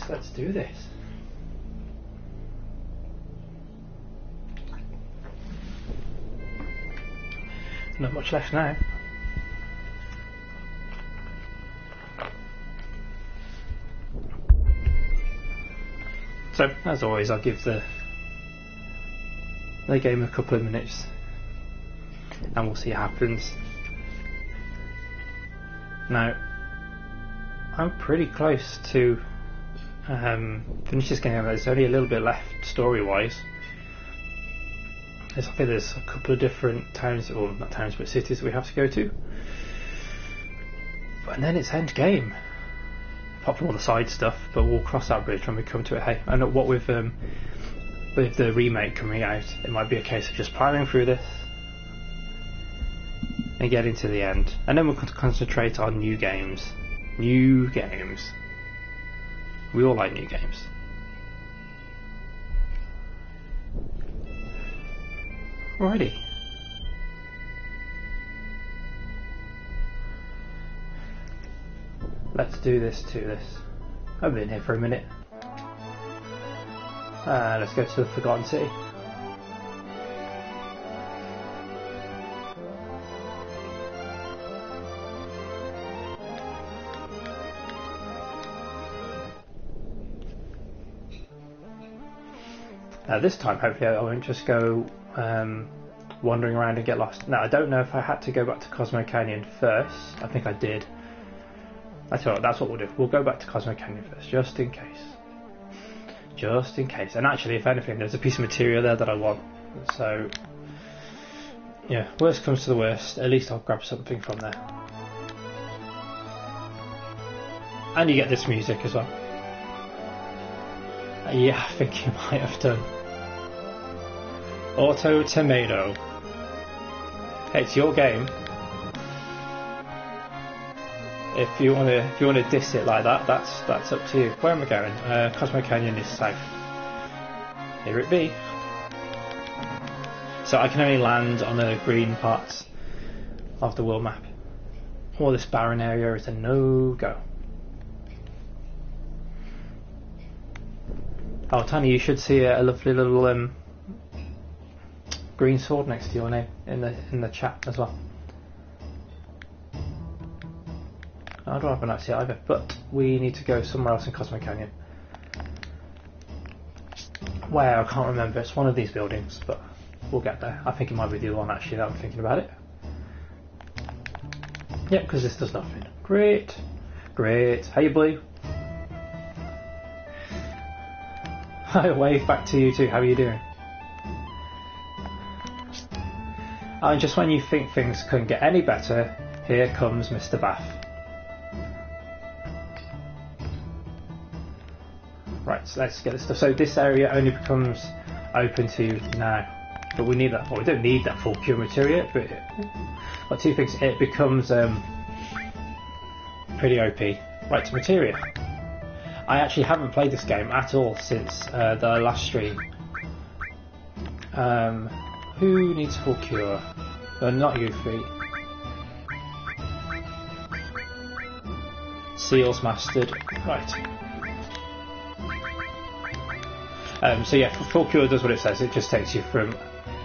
let's do this. Not much left now. So, as always, I'll give the game a couple of minutes and we'll see what happens. Now, I'm pretty close to finish this game. There's only a little bit left story-wise. I think there's a couple of different towns, or not towns, but cities we have to go to. And then it's end game. Apart from all the side stuff, but we'll cross that bridge when we come to it. Hey, I know what with the remake coming out, it might be a case of just plowing through this and getting to the end, and then we'll concentrate on new games. New games. We all like new games. Alrighty. Let's do this to this. I've been here for a minute. Let's go to the Forgotten City. This time, hopefully, I won't just go wandering around and get lost. Now, I don't know if I had to go back to Cosmo Canyon first. I think I did. That's what we'll do. We'll go back to Cosmo Canyon first, just in case. Just in case. And actually, if anything, there's a piece of material there that I want. So, yeah, worst comes to the worst, at least I'll grab something from there. And you get this music as well. Yeah, I think you might have done. Auto Tomato. Hey, it's your game. If you wanna diss it like that, that's up to you. Where am I going? Cosmo Canyon is south. Here it be. So I can only land on the green parts of the world map. All this barren area is a no-go. Oh, Tony, you should see a lovely little green sword next to your name in the chat as well. I don't happen to see it either, but we need to go somewhere else in Cosmo Canyon. Where, I can't remember. It's one of these buildings, but we'll get there. I think it might be the other one actually that I'm thinking about it. Yep, because this does nothing. Great, great. Hey, Blue. Hi, wave back to you too. How are you doing? And just when you think things couldn't get any better, here comes Mr. Bath. Right, so let's get this stuff. So this area only becomes open to you now, but we need that. Well, we don't need that full pure material, but two things. It becomes pretty OP. Right, to materia. I actually haven't played this game at all since the last stream. Who needs full cure? Not you three. Seals mastered. Right. So yeah, full cure does what it says. It just takes you from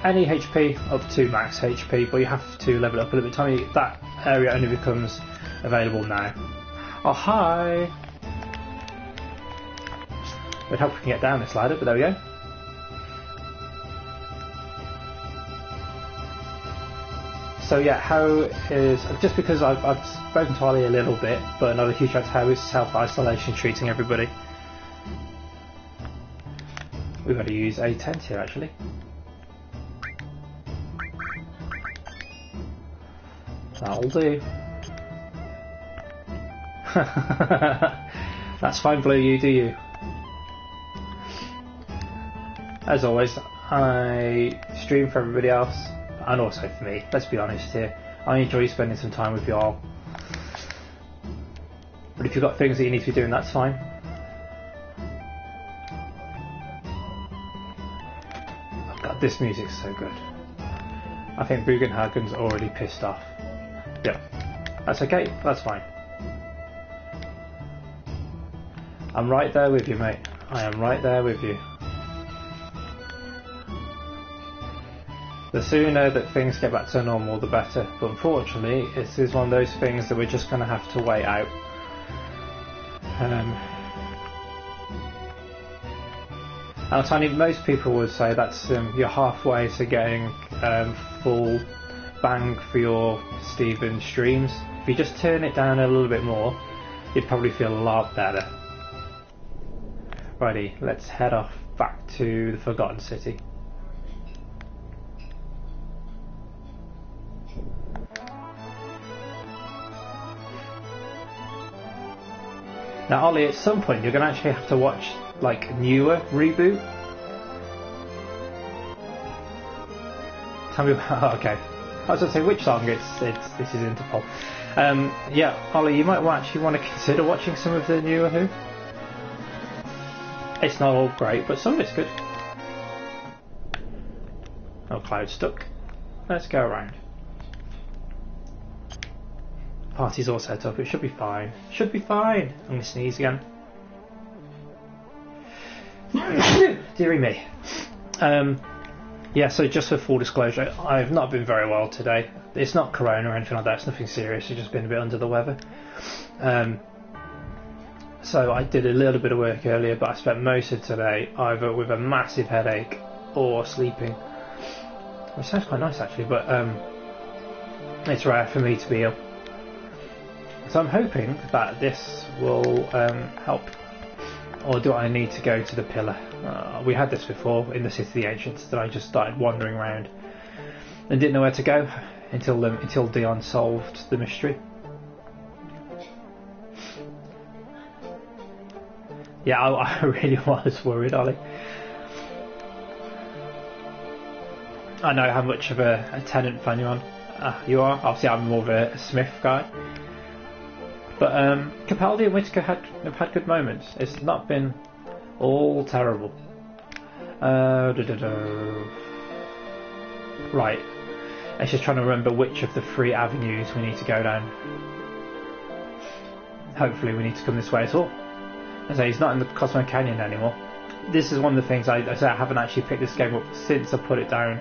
any HP up to max HP, but you have to level it up a little bit. Tommy, that area only becomes available now. Oh, hi! I'd hope we can get down this ladder, but there we go. So yeah, how is, just because I've spoken to Ollie a little bit, but not a huge amount, how is self-isolation treating everybody? We've got to use a tent here actually. That'll do. That's fine, Blue, you do you. As always, I stream for everybody else, and also for me, let's be honest here. I enjoy spending some time with y'all. But if you've got things that you need to be doing, that's fine. Oh God, this music's so good. I think Bugenhagen's already pissed off. Yep, that's okay, that's fine. I'm right there with you, mate. I am right there with you. The sooner that things get back to normal, the better. But unfortunately, this is one of those things that we're just going to have to wait out. And Tiny, most people would say that's you're halfway to getting full bang for your Steven streams. If you just turn it down a little bit more, you'd probably feel a lot better. Righty, let's head off back to the Forgotten City. Now, Ollie, at some point you're going to actually have to watch like newer reboot. Tell me about. Oh, okay, I was going to say which song. This is Interpol. Yeah, Ollie, you might actually want to consider watching some of the newer Who. It's not all great, but some of it's good. Oh, Cloud stuck. Let's go around. Party's all set up, it should be fine. Should be fine! I'm gonna sneeze again. Deary me. Yeah, so just for full disclosure, I've not been very well today. It's not corona or anything like that, it's nothing serious, I've just been a bit under the weather. So I did a little bit of work earlier, but I spent most of today either with a massive headache or sleeping. Which sounds quite nice actually, but it's rare for me to be ill. So I'm hoping that this will help. Or do I need to go to the pillar? We had this before in the City of the Ancients, that I just started wandering around and didn't know where to go until Dion solved the mystery. Yeah, I really was worried, Ollie. I know how much of a Tennant fan you are. Obviously, I'm more of a Smith guy. But Capaldi and Whittaker have had good moments. It's not been all terrible. Right. It's just trying to remember which of the 3 avenues we need to go down. Hopefully we need to come this way at all. I say he's not in the Cosmo Canyon anymore. This is one of the things I say I haven't actually picked this game up since I put it down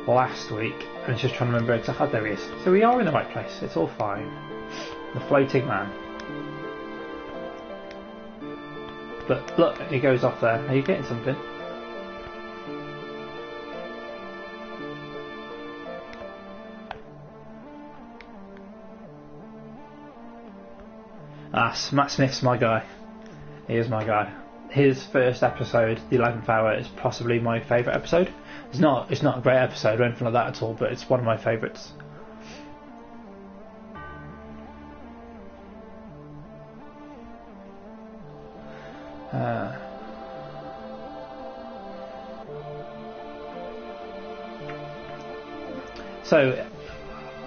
last week. And it's just trying to remember exactly. Oh, there he is. So we are in the right place. It's all fine. The floating man. But look, he goes off there. Are you getting something? Matt Smith's my guy. He is my guy. His first episode, the 11th hour, is possibly my favourite episode. It's not a great episode or anything like that at all, but it's one of my favourites. So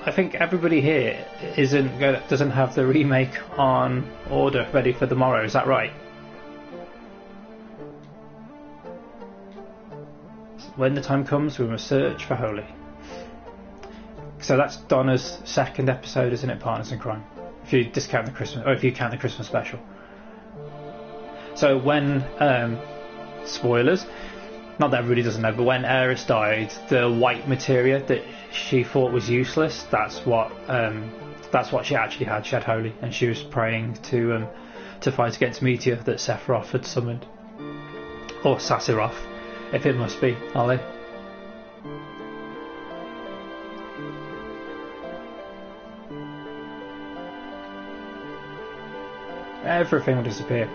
I think everybody here doesn't have the remake on order ready for tomorrow, is that right? When the time comes, we must search for Holy. So that's Donna's second episode, isn't it, Partners in Crime? If you discount the Christmas, or if you count the Christmas special. So when, spoilers, not that everybody doesn't know, but when Eris died, the white materia that she thought was useless, that's what she actually had. She had Holy, and she was praying to fight against Meteor that Sephiroth had summoned. Or Sassiroth, if it must be, Ollie. Everything will disappear.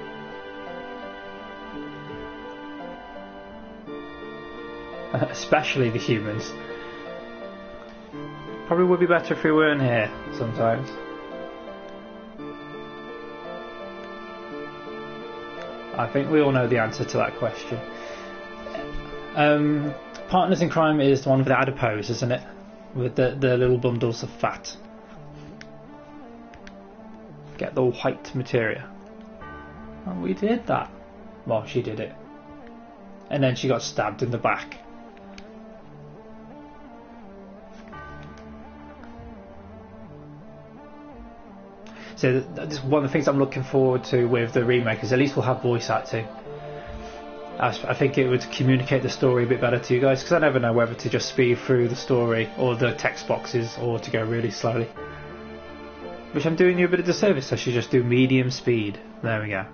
Especially the humans. Probably would be better if we weren't here sometimes. I think we all know the answer to that question. Partners in Crime is the one with the adipose, isn't it? With the little bundles of fat. Get the white materia. Oh, we did that. Well, she did it. And then she got stabbed in the back. So that's one of the things I'm looking forward to with the remake is at least we'll have voice acting. I think it would communicate the story a bit better to you guys, because I never know whether to just speed through the story or the text boxes or to go really slowly. Which I'm doing you a bit of disservice. I should just do medium speed. There we go.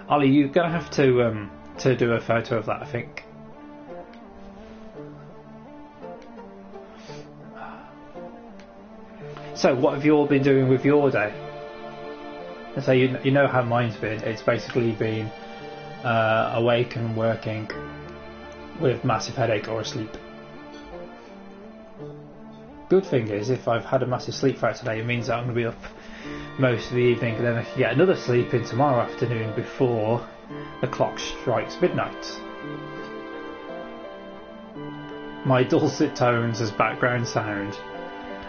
Ollie, you're gonna have to do a photo of that, I think. So, what have you all been doing with your day? So you know how mine's been. It's basically been awake and working with massive headache or asleep. Good thing is, if I've had a massive sleep throughout today, it means that I'm going to be up most of the evening, and then I can get another sleep in tomorrow afternoon before the clock strikes midnight. My dulcet tones as background sound.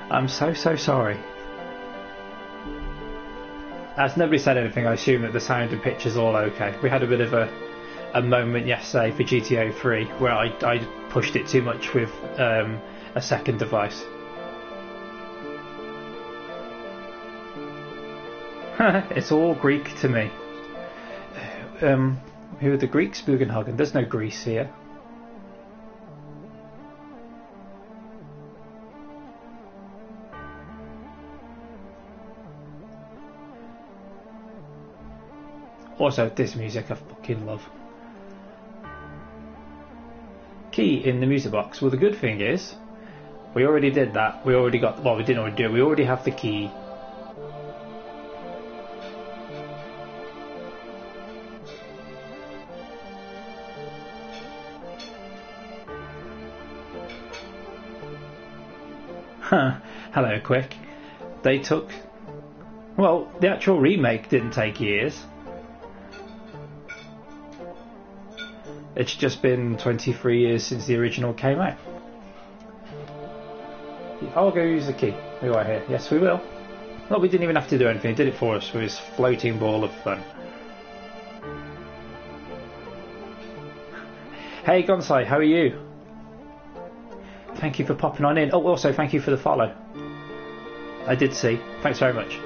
I'm so sorry. As nobody said anything, I assume that the sound and picture's all okay. We had a bit of a moment yesterday for GTA 3 where I pushed it too much with a second device. It's all Greek to me. Who are the Greeks? Bugenhagen. There's no Greece here. Also, this music I fucking love. Key in the music box. Well, the good thing is, we already did that. We already got. Well, we didn't already do it. We already have the key. Hello, Quick. They took. Well, the actual remake didn't take years. It's just been 23 years since the original came out. I'll go use the key. We are here. Yes, we will. Well, we didn't even have to do anything. It did it for us with his floating ball of fun. Hey, Gonsai, how are you? Thank you for popping on in. Oh, also, thank you for the follow. I did see. Thanks very much.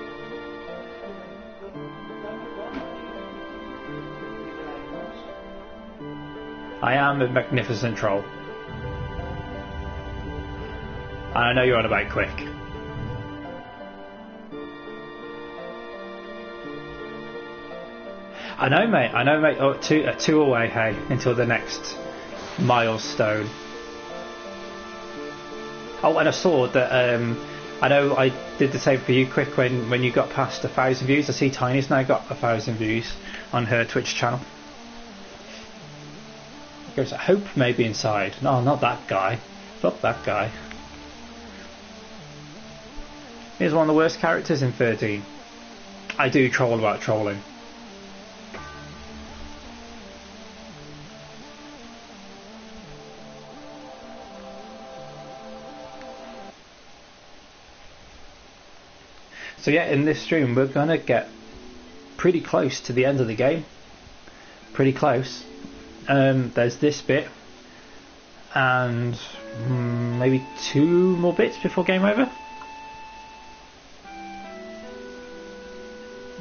I am a magnificent troll. I know you're on about Quick. I know, mate. Oh, two away, hey, until the next milestone. Oh, and I saw that. I know I did the same for you, Quick, when you got past 1,000 views. I see Tiny's now got 1,000 views on her Twitch channel. Goes, Hope may be inside. No, not that guy. Fuck that guy. He's one of the worst characters in 13. I do troll about trolling. So yeah, in this stream we're gonna get pretty close to the end of the game. Pretty close. There's this bit and maybe 2 more bits before game over.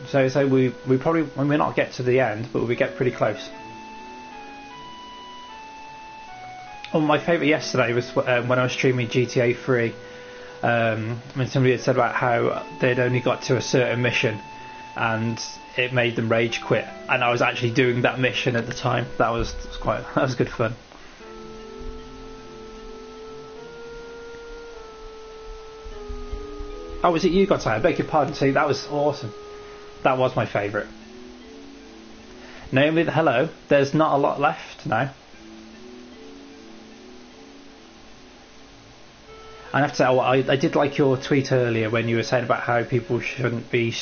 So we probably, we may not get to the end, but we get pretty close. Oh, my favourite yesterday was when I was streaming GTA 3. When somebody had said about how they'd only got to a certain mission and it made them rage quit, and I was actually doing that mission at the time. That was good fun. Oh, was it you, Godsire? I beg your pardon. See, that was awesome. That was my favourite. Naomi, hello. There's not a lot left now. I have to say, I did like your tweet earlier when you were saying about how people shouldn't be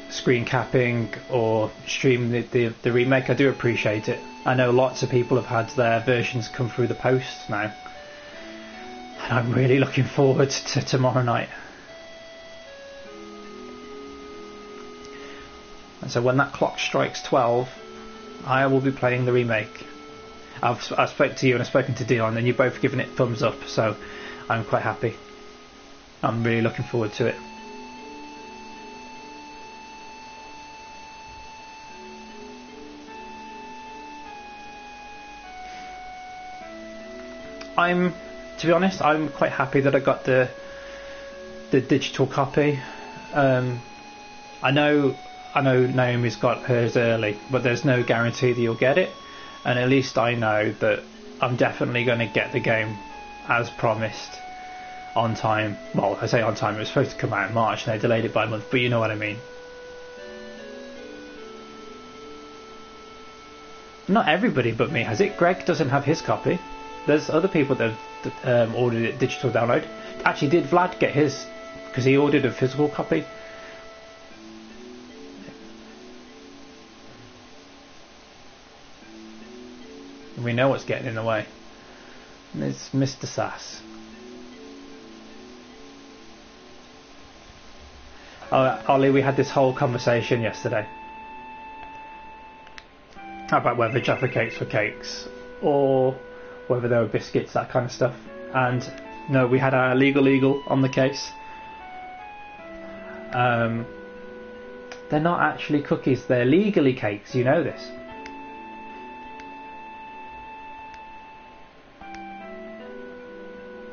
screen capping or stream the remake. I do appreciate it. I know lots of people have had their versions come through the post now, and I'm really looking forward to tomorrow night. And so when that clock strikes 12, I will be playing the remake. I've spoken to you and I've spoken to Dion, and you've both given it thumbs up, so I'm quite happy. I'm really looking forward to it. To be honest, I'm quite happy that I got the digital copy. I know Naomi's got hers early, but there's no guarantee that you'll get it. And at least I know that I'm definitely going to get the game as promised on time. Well, I say on time, it was supposed to come out in March and they delayed it by a month, but you know what I mean. Not everybody but me has it. Greg doesn't have his copy. There's other people that have ordered it digital download. Actually, did Vlad get his? Because he ordered a physical copy. We know what's getting in the way. It's Mr. Sass. Ollie, we had this whole conversation yesterday about whether Jaffa cakes were cakes or whether they were biscuits, that kind of stuff. And no, we had our legal on the case. They're not actually cookies, they're legally cakes, you know this.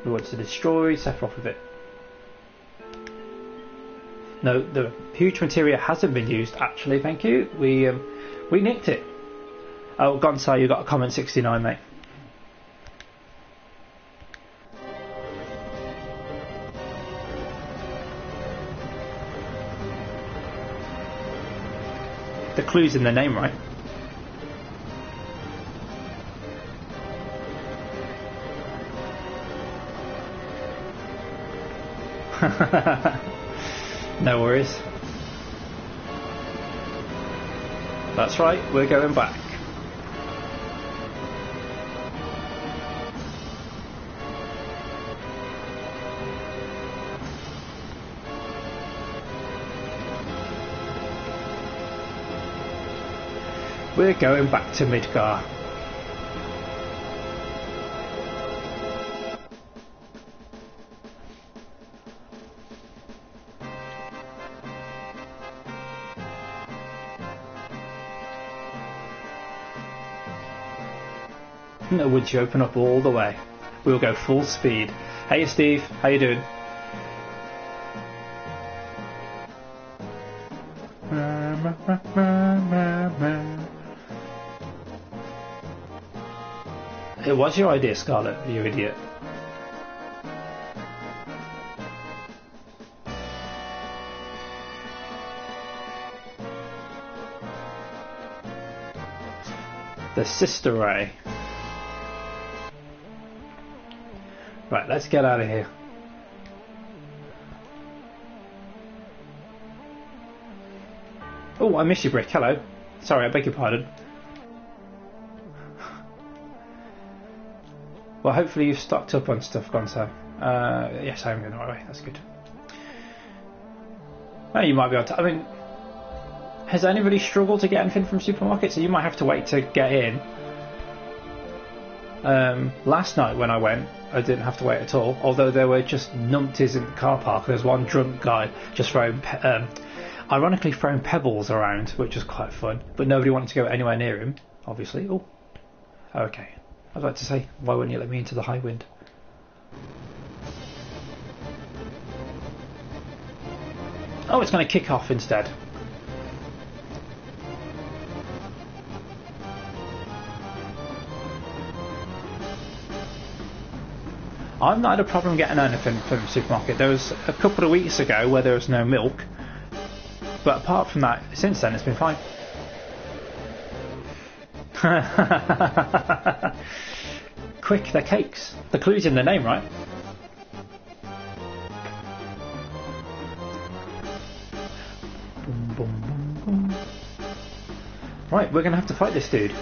We want to destroy Sephiroth with it. No, the huge materia hasn't been used actually, thank you. We nicked it. Oh, Gonsai, you got a comment 69, mate. The clue's in the name, right? No worries. That's right, we're going back. We're going back to Midgar. Would you open up all the way? We'll go full speed. Hey Steve, how you doing? It was your idea, Scarlett, you idiot. The Sister Ray. Right, let's get out of here. Oh, I missed you, Brick. Hello. Sorry, I beg your pardon. Well, hopefully you've stocked up on stuff, Gonzo. Yes, I am going the right way. That's good. Oh, you might be able to... I mean, has anybody struggled to get anything from supermarkets? So you might have to wait to get in. Last night when I went, I didn't have to wait at all, although there were just numpties in the car park. There was one drunk guy just ironically throwing pebbles around, which was quite fun, but nobody wanted to go anywhere near him, obviously. Oh, okay. I was about to say, why wouldn't you let me into the high wind? Oh, it's going to kick off instead. I've not had a problem getting anything from the supermarket. There was a couple of weeks ago where there was no milk, but apart from that, since then it's been fine. Quick, they're cakes. The clue's in the name, right? Boom, boom, boom, boom. Right, we're going to have to fight this dude.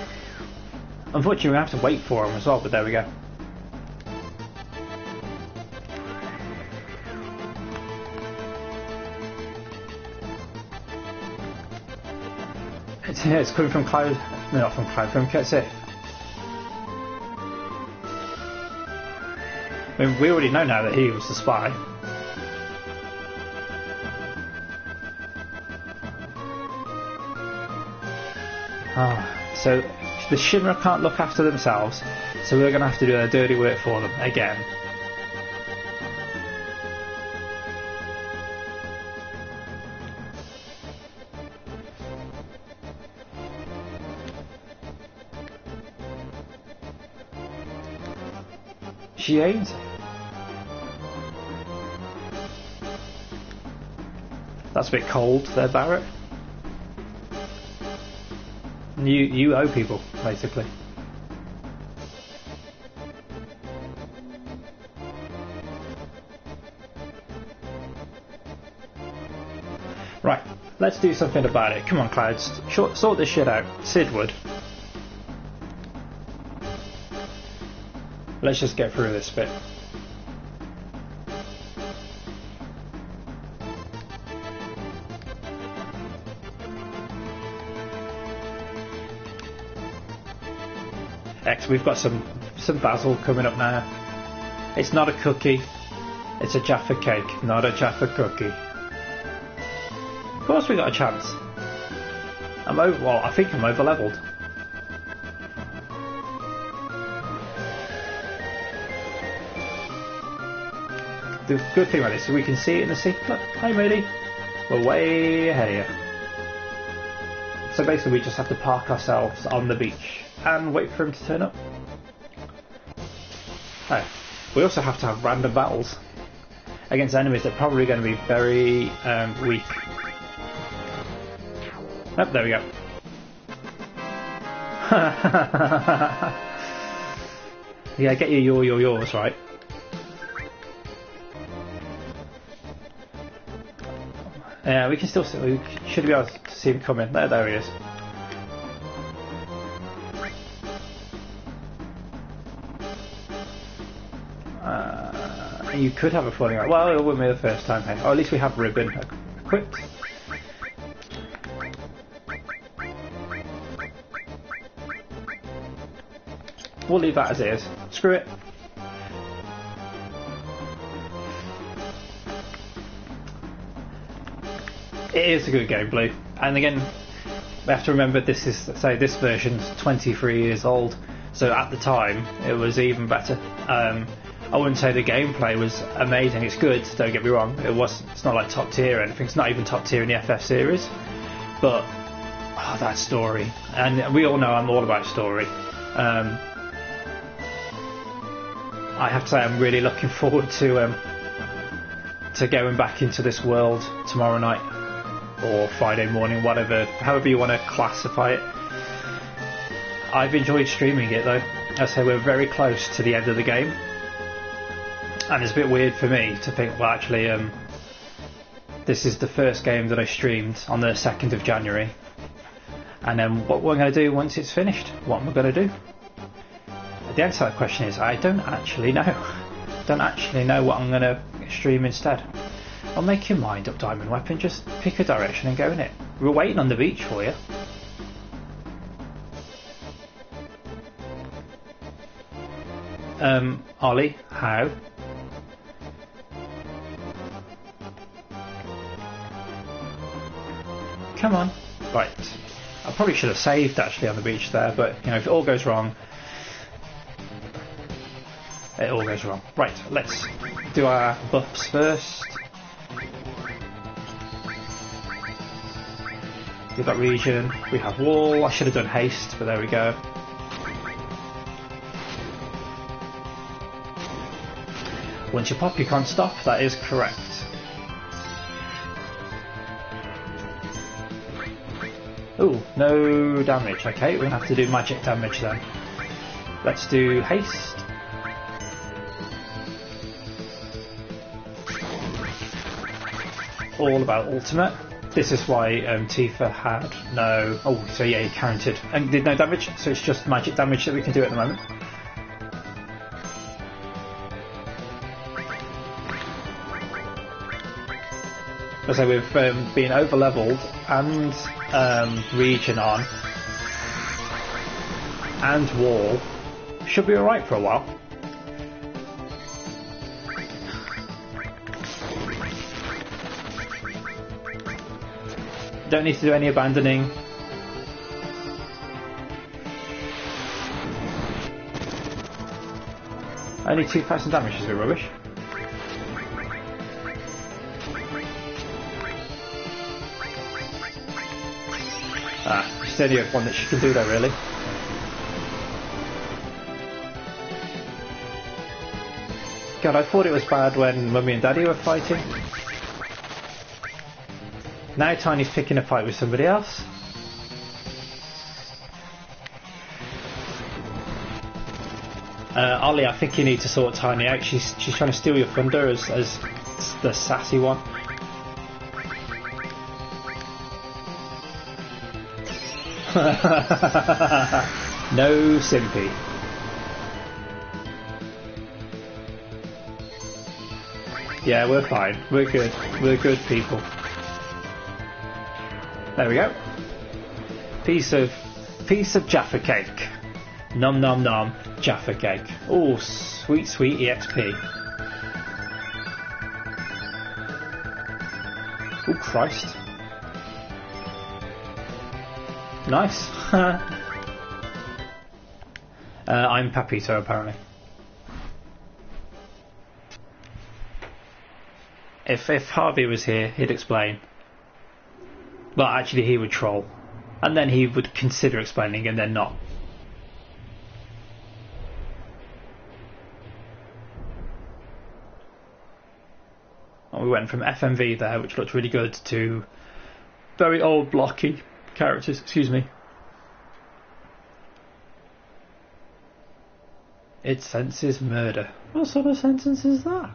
Unfortunately, we have to wait for him as well, but there we go. It's coming from Cloud. No, not from Cloud, from Ketsy. I mean, we already know now that he was the spy. So the Shimmer can't look after themselves, so we're going to have to do their dirty work for them again. She ain't. That's a bit cold there, Barrett. You owe people, basically. Right, let's do something about it. Come on, Clouds, sort this shit out. Sid would. Let's just get through this bit. We've got some basil coming up now. It's not a cookie, it's a Jaffa cake, not a Jaffa cookie. Of course we got a chance. I think I'm over leveled. The good thing about this is we can see it in the sea. Look, hi matey. We're way ahead of you. So basically we just have to park ourselves on the beach and wait for him to turn up. Oh, we also have to have random battles against enemies that are probably going to be very weak. Oh, there we go. Yeah, get your yours, right? Yeah, we can still see, we should be able to see him coming. There he is. You could have a falling out. Well, it wouldn't be the first time, hey. Oh, at least we have ribbon equipped. We'll leave that as it is. Screw it. It is a good game, Blue. And again, we have to remember this is, say, this version's 23 years old. So at the time, it was even better. I wouldn't say the gameplay was amazing. It's good, don't get me wrong. It's not like top tier or anything. It's not even top tier in the FF series. But that story, and we all know I'm all about story. I have to say I'm really looking forward to going back into this world tomorrow night or Friday morning, however you want to classify it. I've enjoyed streaming it though. I say we're very close to the end of the game. And it's a bit weird for me to think, well, actually, this is the first game that I streamed on the 2nd of January. And then what we're going to do once it's finished, what am I going to do? The answer to that question is, I don't actually know. Don't actually know what I'm going to stream instead. I'll make your mind up, Diamond Weapon. Just pick a direction and go in it. We're waiting on the beach for you. Ollie, how? Come on. Right. I probably should have saved actually on the beach there, but you know, if it all goes wrong, it all goes wrong. Right, let's do our buffs first. We've got region, we have wall. I should have done haste, but there we go. Once you pop, you can't stop. That is correct. Ooh, no damage. Okay, we're going to have to do magic damage then. Let's do haste. All about ultimate. This is why Tifa had no... Oh, so yeah, he counted. And did no damage, so it's just magic damage that we can do at the moment. So we've been over leveled and region on and wall. Should be alright for a while. Don't need to do any abandoning. Only 2,000 damage is a bit rubbish. Ah, she's the only one that she can do that, really. God, I thought it was bad when Mummy and Daddy were fighting. Now Tiny's picking a fight with somebody else. Ollie, I think you need to sort Tiny out. She's trying to steal your thunder as the sassy one. No simpy. Yeah, we're fine. We're good. We're good people. There we go. Piece of Jaffa cake. Nom nom nom. Jaffa cake. Oh, sweet sweet EXP. Oh Christ. Nice. I'm Papito apparently. If Harvey was here, he'd explain. Well, actually, he would troll, and then he would consider explaining, and then not. And we went from FMV there, which looked really good, to very old blocky characters. Excuse me. It senses murder. What sort of sentence is that?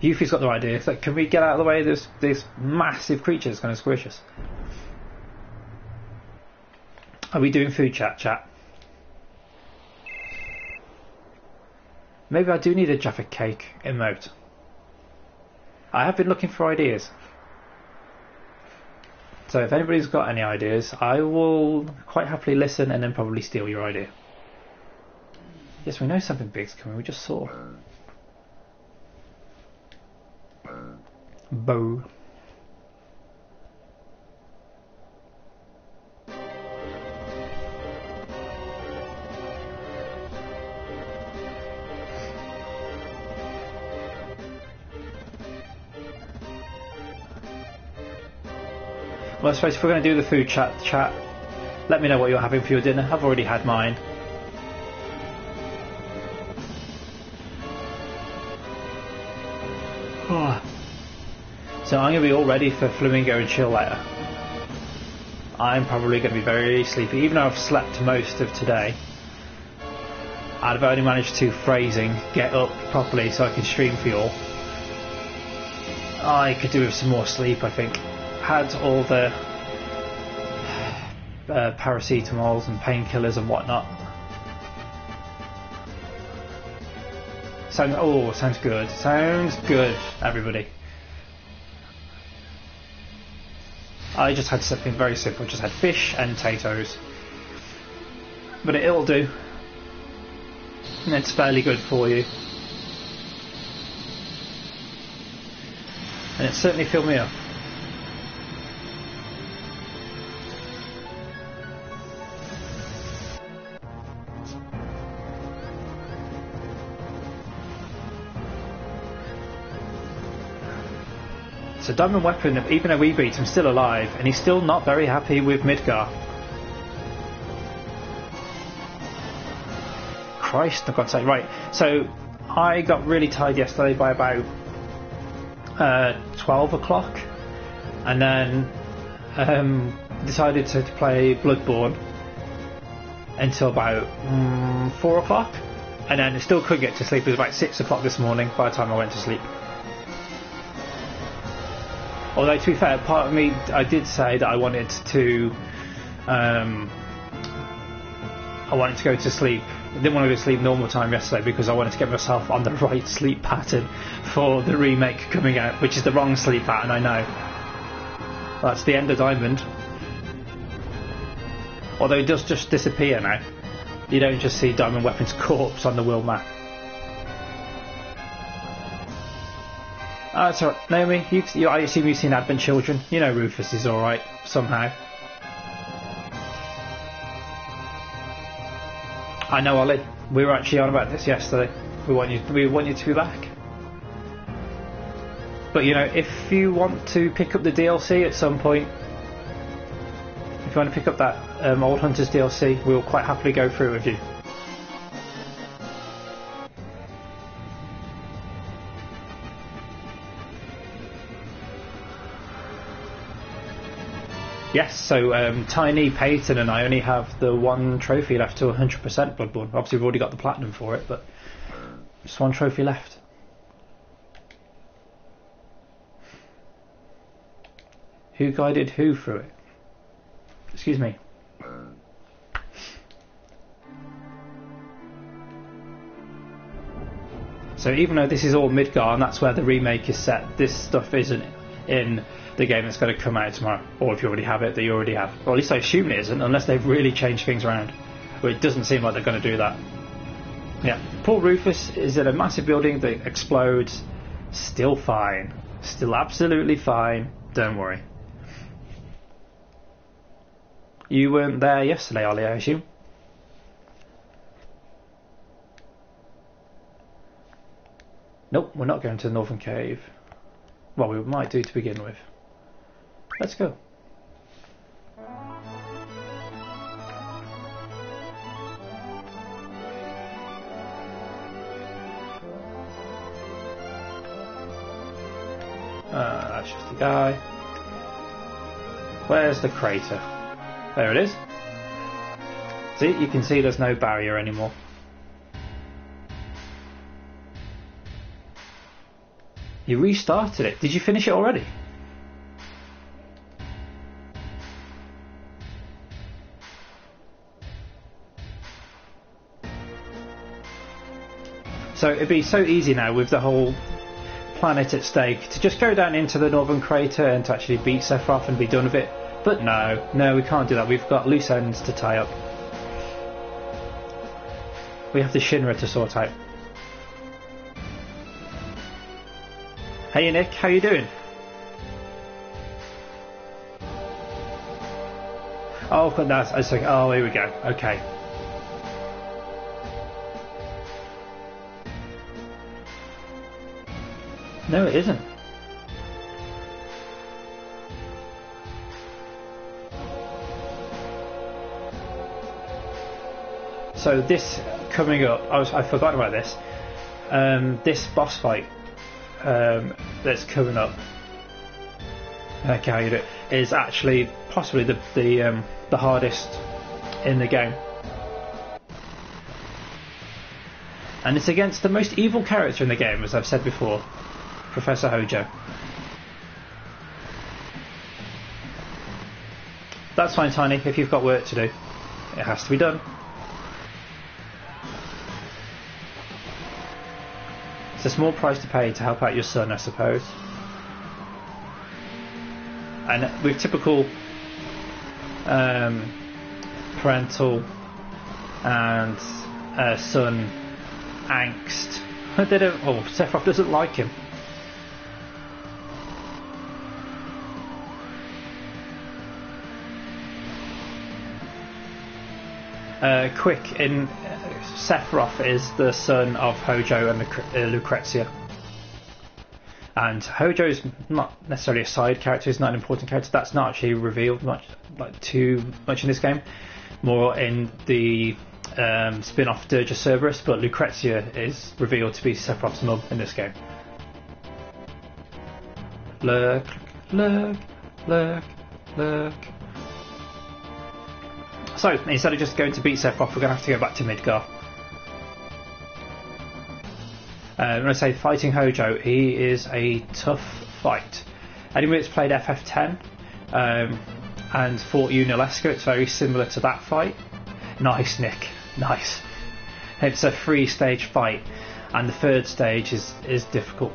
Yuffie's got no idea. It's like, can we get out of the way of this massive creature that's going to squish us? Are we doing food chat? Maybe I do need a Jaffa cake emote. I have been looking for ideas. So if anybody's got any ideas, I will quite happily listen and then probably steal your idea. Yes, we know something big's coming, we just saw. Bow. Well, I suppose if we're going to do the food chat, let me know what you're having for your dinner. I've already had mine. Oh. So I'm going to be all ready for Flamingo and chill later. I'm probably going to be very sleepy, even though I've slept most of today. I've only managed to get up properly so I can stream for you all. I could do with some more sleep, I think. Had all the paracetamols and painkillers and whatnot. Sounds good. Sounds good, everybody. I just had something very simple. Just had fish and potatoes. But it'll do. And it's fairly good for you. And it certainly filled me up. So Diamond Weapon, even though we beat him, still alive, and he's still not very happy with Midgar. Christ, I've got to say, right, so I got really tired yesterday by about 12 o'clock, and then decided to play Bloodborne until about 4 o'clock, and then still couldn't get to sleep. It was about 6 o'clock this morning by the time I went to sleep. Although, to be fair, part of me, I did say that I wanted to go to sleep. I didn't want to go to sleep normal time yesterday because I wanted to get myself on the right sleep pattern for the remake coming out, which is the wrong sleep pattern, I know. That's the end of Diamond. Although it does just disappear now. You don't just see Diamond Weapon's corpse on the world map. It's alright. Naomi, I assume you've seen Advent Children. You know Rufus is alright, somehow. I know, Ollie. We were actually on about this yesterday. We want you to be back. But you know, if you want to pick up the DLC at some point, if you want to pick up that Old Hunters DLC, we'll quite happily go through it with you. Yes, so Tiny, Peyton and I only have the one trophy left to 100% Bloodborne. Obviously we've already got the platinum for it, but just one trophy left. Who guided who through it? Excuse me. So even though this is all Midgar and that's where the remake is set, this stuff isn't in the game that's going to come out tomorrow. Or if you already have it, that you already have. Or at least I assume it isn't, unless they've really changed things around. But it doesn't seem like they're going to do that. Yeah, poor Rufus is in a massive building that explodes. Still fine. Still absolutely fine. Don't worry. You weren't there yesterday, Ollie, I assume? Nope, we're not going to the Northern Cave. Well, we might do to begin with. Let's go. That's just a guy. Where's the crater? There it is. See, you can see there's no barrier anymore. You restarted it. Did you finish it already? So it'd be so easy now with the whole planet at stake to just go down into the northern crater and to actually beat Sephiroth and be done with it. But no, we can't do that. We've got loose ends to tie up. We have the Shinra to sort out. Hey Nick, how you doing? Oh, that's like, oh, here we go. Okay. No, it isn't. So this coming up, I forgot about this. This boss fight that's coming up. Okay, how you do it? Is actually possibly the hardest in the game, and it's against the most evil character in the game, as I've said before, Professor Hojo. That's fine, Tiny. If you've got work to do, it has to be done. It's a small price to pay to help out your son, I suppose. And with typical parental and son angst, they don't. Oh, Sephiroth doesn't like him. Quick, in Sephiroth is the son of Hojo and Lucrezia. And Hojo is not necessarily a side character, he's not an important character. That's not actually revealed too much in this game. More in the spin-off Dirge of Cerberus, but Lucrezia is revealed to be Sephiroth's mum in this game. Look, look, look, look. So, instead of just going to beat Sephiroth, we're going to have to go back to Midgar. When I say fighting Hojo, he is a tough fight. Anyone that's played FF10 and fought Unalesca, it's very similar to that fight. Nice, Nick. Nice. It's a 3-stage fight, and the 3rd stage is difficult.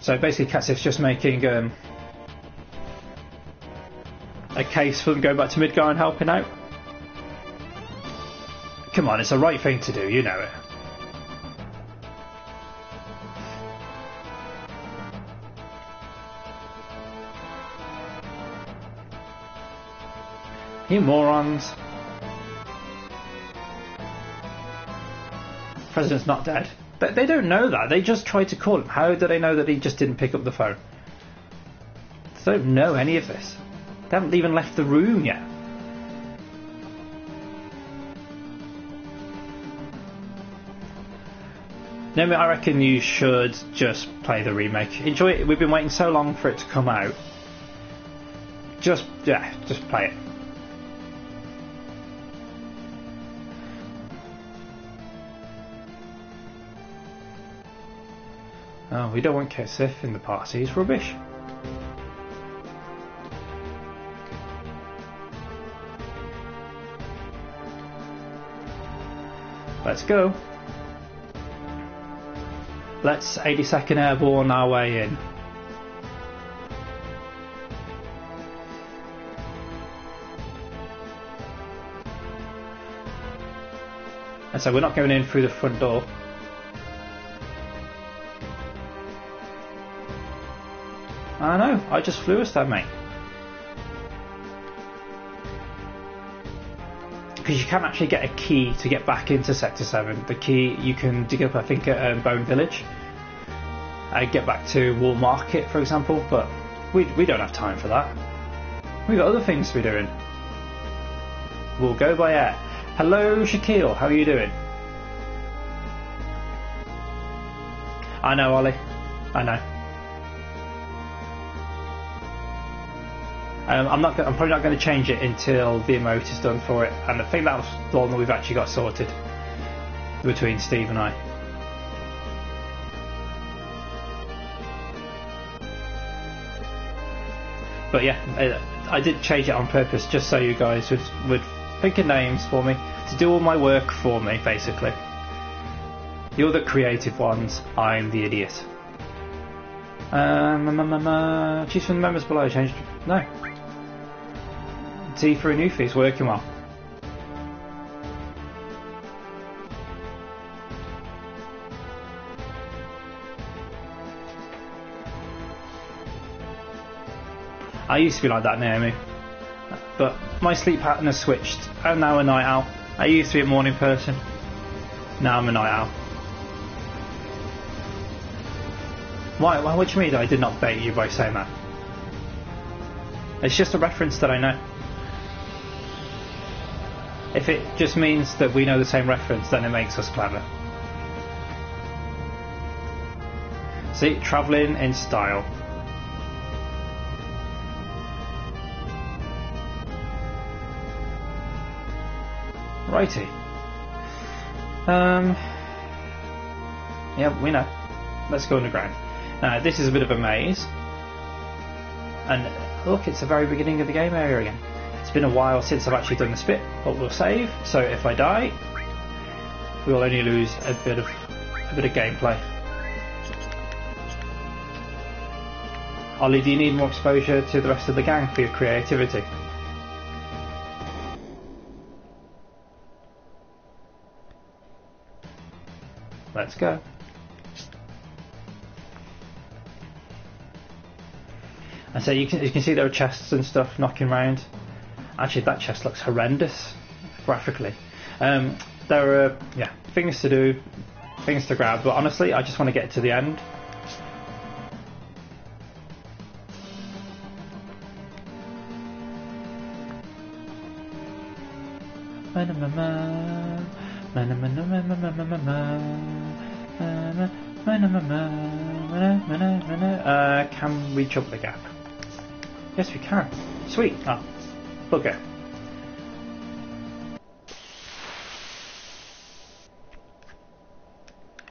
So basically Cassif's just making a case for them going back to Midgar and helping out. Come on, it's the right thing to do, you know it. You morons. President's not dead. They don't know that. They just tried to call him. How do they know that he just didn't pick up the phone? They don't know any of this. They haven't even left the room yet. No, I reckon you should just play the remake. Enjoy it. We've been waiting so long for it to come out. Just play it. Oh, we don't want Kesif in the party. He's rubbish. Let's go. Let's 82nd Airborne our way in. And so we're not going in through the front door. I know, I just flew us there, mate. Because you can actually get a key to get back into Sector 7. The key you can dig up, I think, at Bone Village. Get back to Wall Market, for example, but we don't have time for that. We've got other things to be doing. We'll go by air. Hello, Shaquille, how are you doing? I know, Ollie. I know. I'm probably not going to change it until the emote is done for it, and I think that was the one that we've actually got sorted between Steve and I. But yeah, I did change it on purpose just so you guys would think of names for me, to do all my work for me, basically. You're the creative ones, I'm the idiot. Choose from the members below, changed. No. T for a new fee is working well. I used to be like that, Naomi, but my sleep pattern has switched. I'm now a night owl. I used to be a morning person. Now I'm a night owl. Why? What do you mean I did not bait you by saying that? It's just a reference that I know. If it just means that we know the same reference, then it makes us clever. See, travelling in style. Righty. Yeah, we know. Let's go underground. Now, this is a bit of a maze. And look, it's the very beginning of the game area again. It's been a while since I've actually done this bit, but we'll save. So if I die, we'll only lose a bit of gameplay. Ollie, do you need more exposure to the rest of the gang for your creativity? Let's go. And so you can see there are chests and stuff knocking around. Actually, that chest looks horrendous graphically. There are things to do, things to grab, but honestly, I just want to get to the end. Can we jump the gap? Yes, we can. Sweet. Oh, bugger.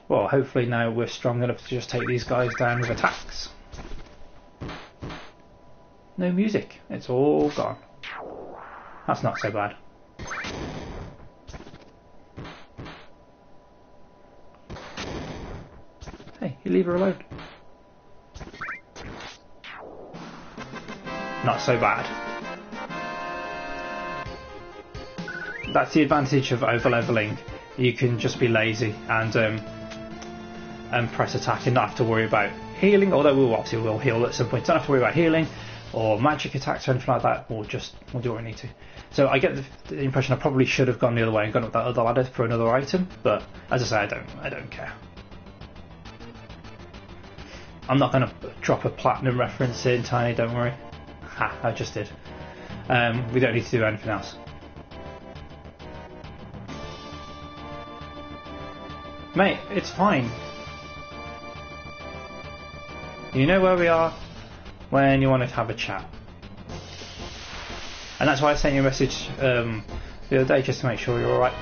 Well, hopefully now we're strong enough to just take these guys down with attacks. No music. It's all gone. That's not so bad. Hey, you leave her alone. Not so bad. that's the advantage of over leveling. You can just be lazy and press attack and not have to worry about healing. Although we will heal at some point. Don't have to worry about healing or magic attacks or anything like that. We'll do what we need to. So I get the impression I probably should have gone the other way and gone up that other ladder for another item. But as I say, I don't care. I'm not going to drop a platinum reference in, Tiny, don't worry. Ha, I just did. We don't need to do anything else. Mate, it's fine. You know where we are when you want to have a chat. And that's why I sent you a message the other day, just to make sure you're alright.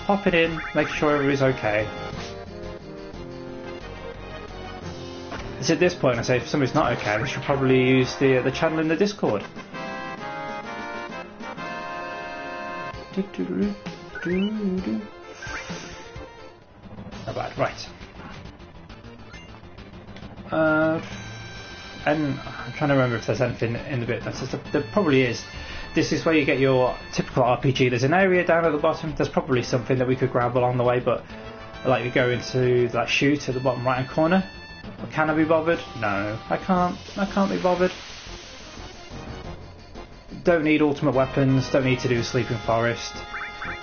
Pop it in, make sure everybody's okay. It's at this point I say if somebody's not okay, we should probably use the channel in the Discord. Not bad, right. And I'm trying to remember if there's anything in the bit. There probably is. This is where you get your typical RPG. There's an area down at the bottom. There's probably something that we could grab along the way, but like we go into that chute at the bottom right hand corner. Can I be bothered? No, I can't. I can't be bothered. Don't need ultimate weapons. Don't need to do Sleeping Forest.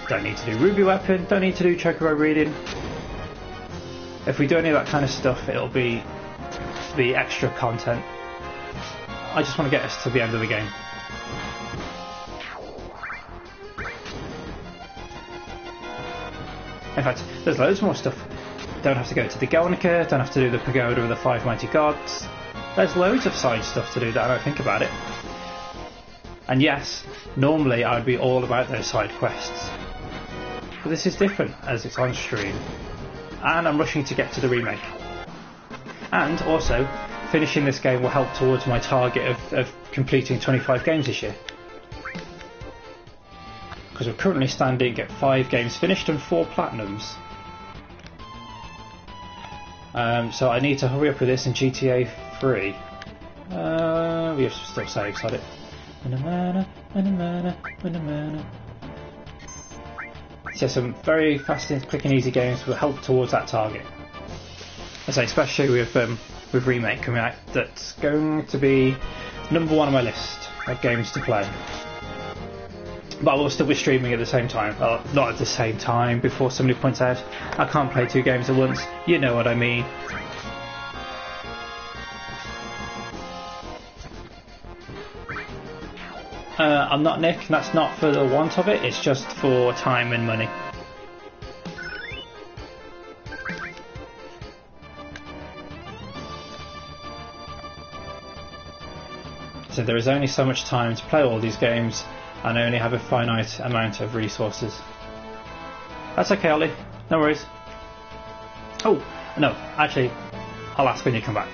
Don't need to do Ruby Weapon. Don't need to do Chocobo Reading. If we do any of that kind of stuff, it'll be the extra content. I just want to get us to the end of the game. In fact, there's loads more stuff. Don't have to go to the Gelnica, don't have to do the Pagoda of the Five Mighty Gods. There's loads of side stuff to do that I don't think about it. And yes, normally I would be all about those side quests. But this is different as it's on stream. And I'm rushing to get to the remake. And also, finishing this game will help towards my target of completing 25 games this year. Because we're currently standing at 5 games finished and 4 platinums. So I need to hurry up with this in GTA 3. We have still saves on it. So some very fast and quick and easy games will help towards that target. I say, especially with Remake coming out, that's going to be number 1 on my list of games to play. But I will still be streaming at the same time. Not at the same time, before somebody points out I can't play 2 games at once. You know what I mean. I'm not Nick, and that's not for the want of it, it's just for time and money. So there is only so much time to play all these games, and I only have a finite amount of resources. That's okay, Ollie. No worries. Oh, no, actually, I'll ask when you come back.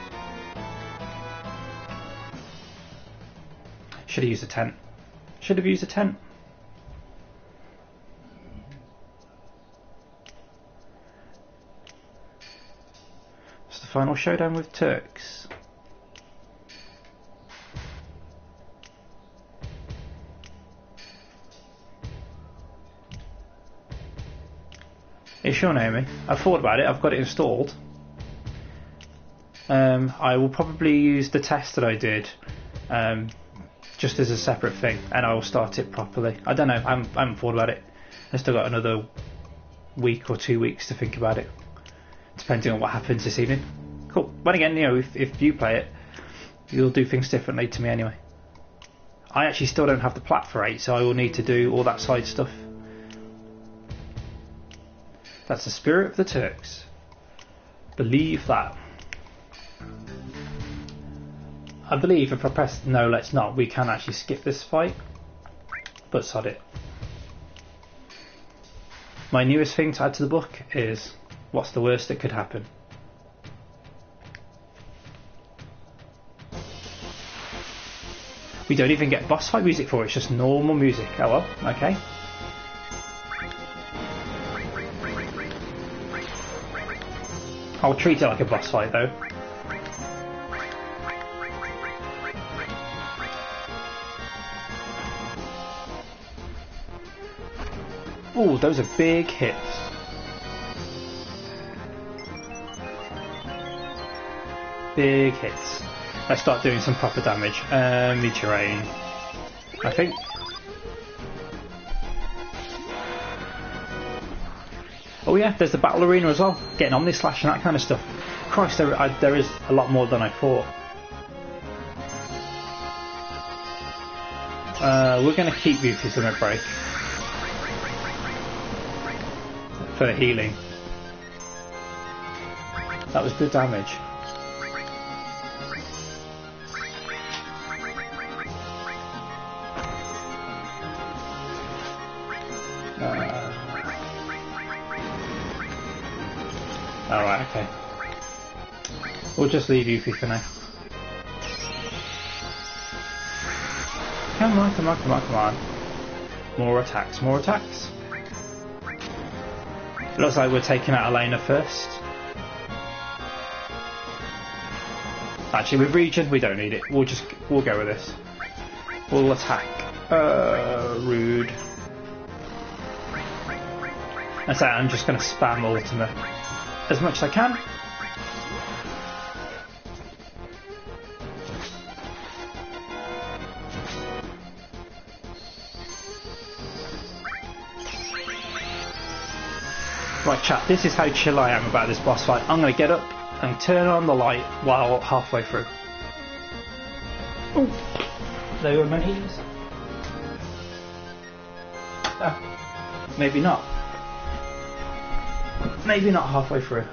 Should have used a tent. Should have used a tent. It's the final showdown with Turks. You sure, Naomi? I've thought about it, I've got it installed. I will probably use the test that I did just as a separate thing, and I will start it properly. I don't know, I haven't thought about it. I've still got another week or 2 weeks to think about it, depending on what happens this evening. Cool. But again, you know, if you play it, you'll do things differently to me anyway. I actually still don't have the plat for 8, so I will need to do all that side stuff. That's the spirit of the Turks. Believe that. I believe if I press no, let's not, we can actually skip this fight. But sod it. My newest thing to add to the book is, what's the worst that could happen? We don't even get boss fight music for it, it's just normal music. Oh well, okay. I'll treat it like a boss fight though. Ooh, those are big hits. Big hits. Let's start doing some proper damage. Meteorine, I think. Oh yeah, there's the battle arena as well. Getting Omni-Slash and that kind of stuff. Christ, there is a lot more than I thought. We're going to keep Beauty's Limit Break for healing. That was good damage. Alright, okay. We'll just leave Yuffie for now. Come on, come on, come on, come on. More attacks, more attacks. Looks like we're taking out Elena first. Actually, with Regen, we don't need it. We'll go with this. We'll attack. Rude. And so I'm just going to spam ultimate as much as I can. Right chat, this is how chill I am about this boss fight. I'm going to get up and turn on the light while halfway through. Ooh, there were my knees. Maybe not. Maybe not halfway through.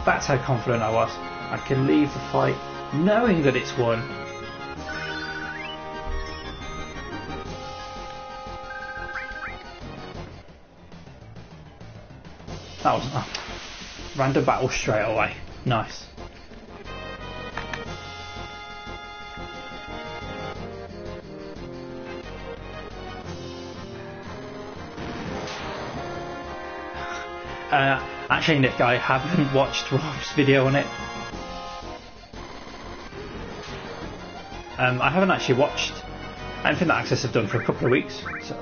That's how confident I was. I can leave the fight knowing that it's won. That was random battle straight away. Nice. Actually, Nick, I haven't watched Rob's video on it. I haven't actually watched anything that Access have done for a couple of weeks, so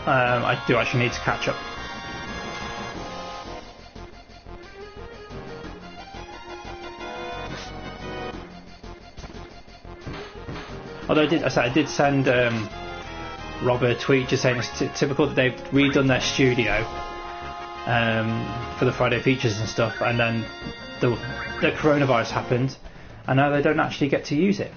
I do actually need to catch up. Although I did send Rob a tweet just saying it's typical that they've redone their studio for the Friday features and stuff, and then the coronavirus happened, and now they don't actually get to use it.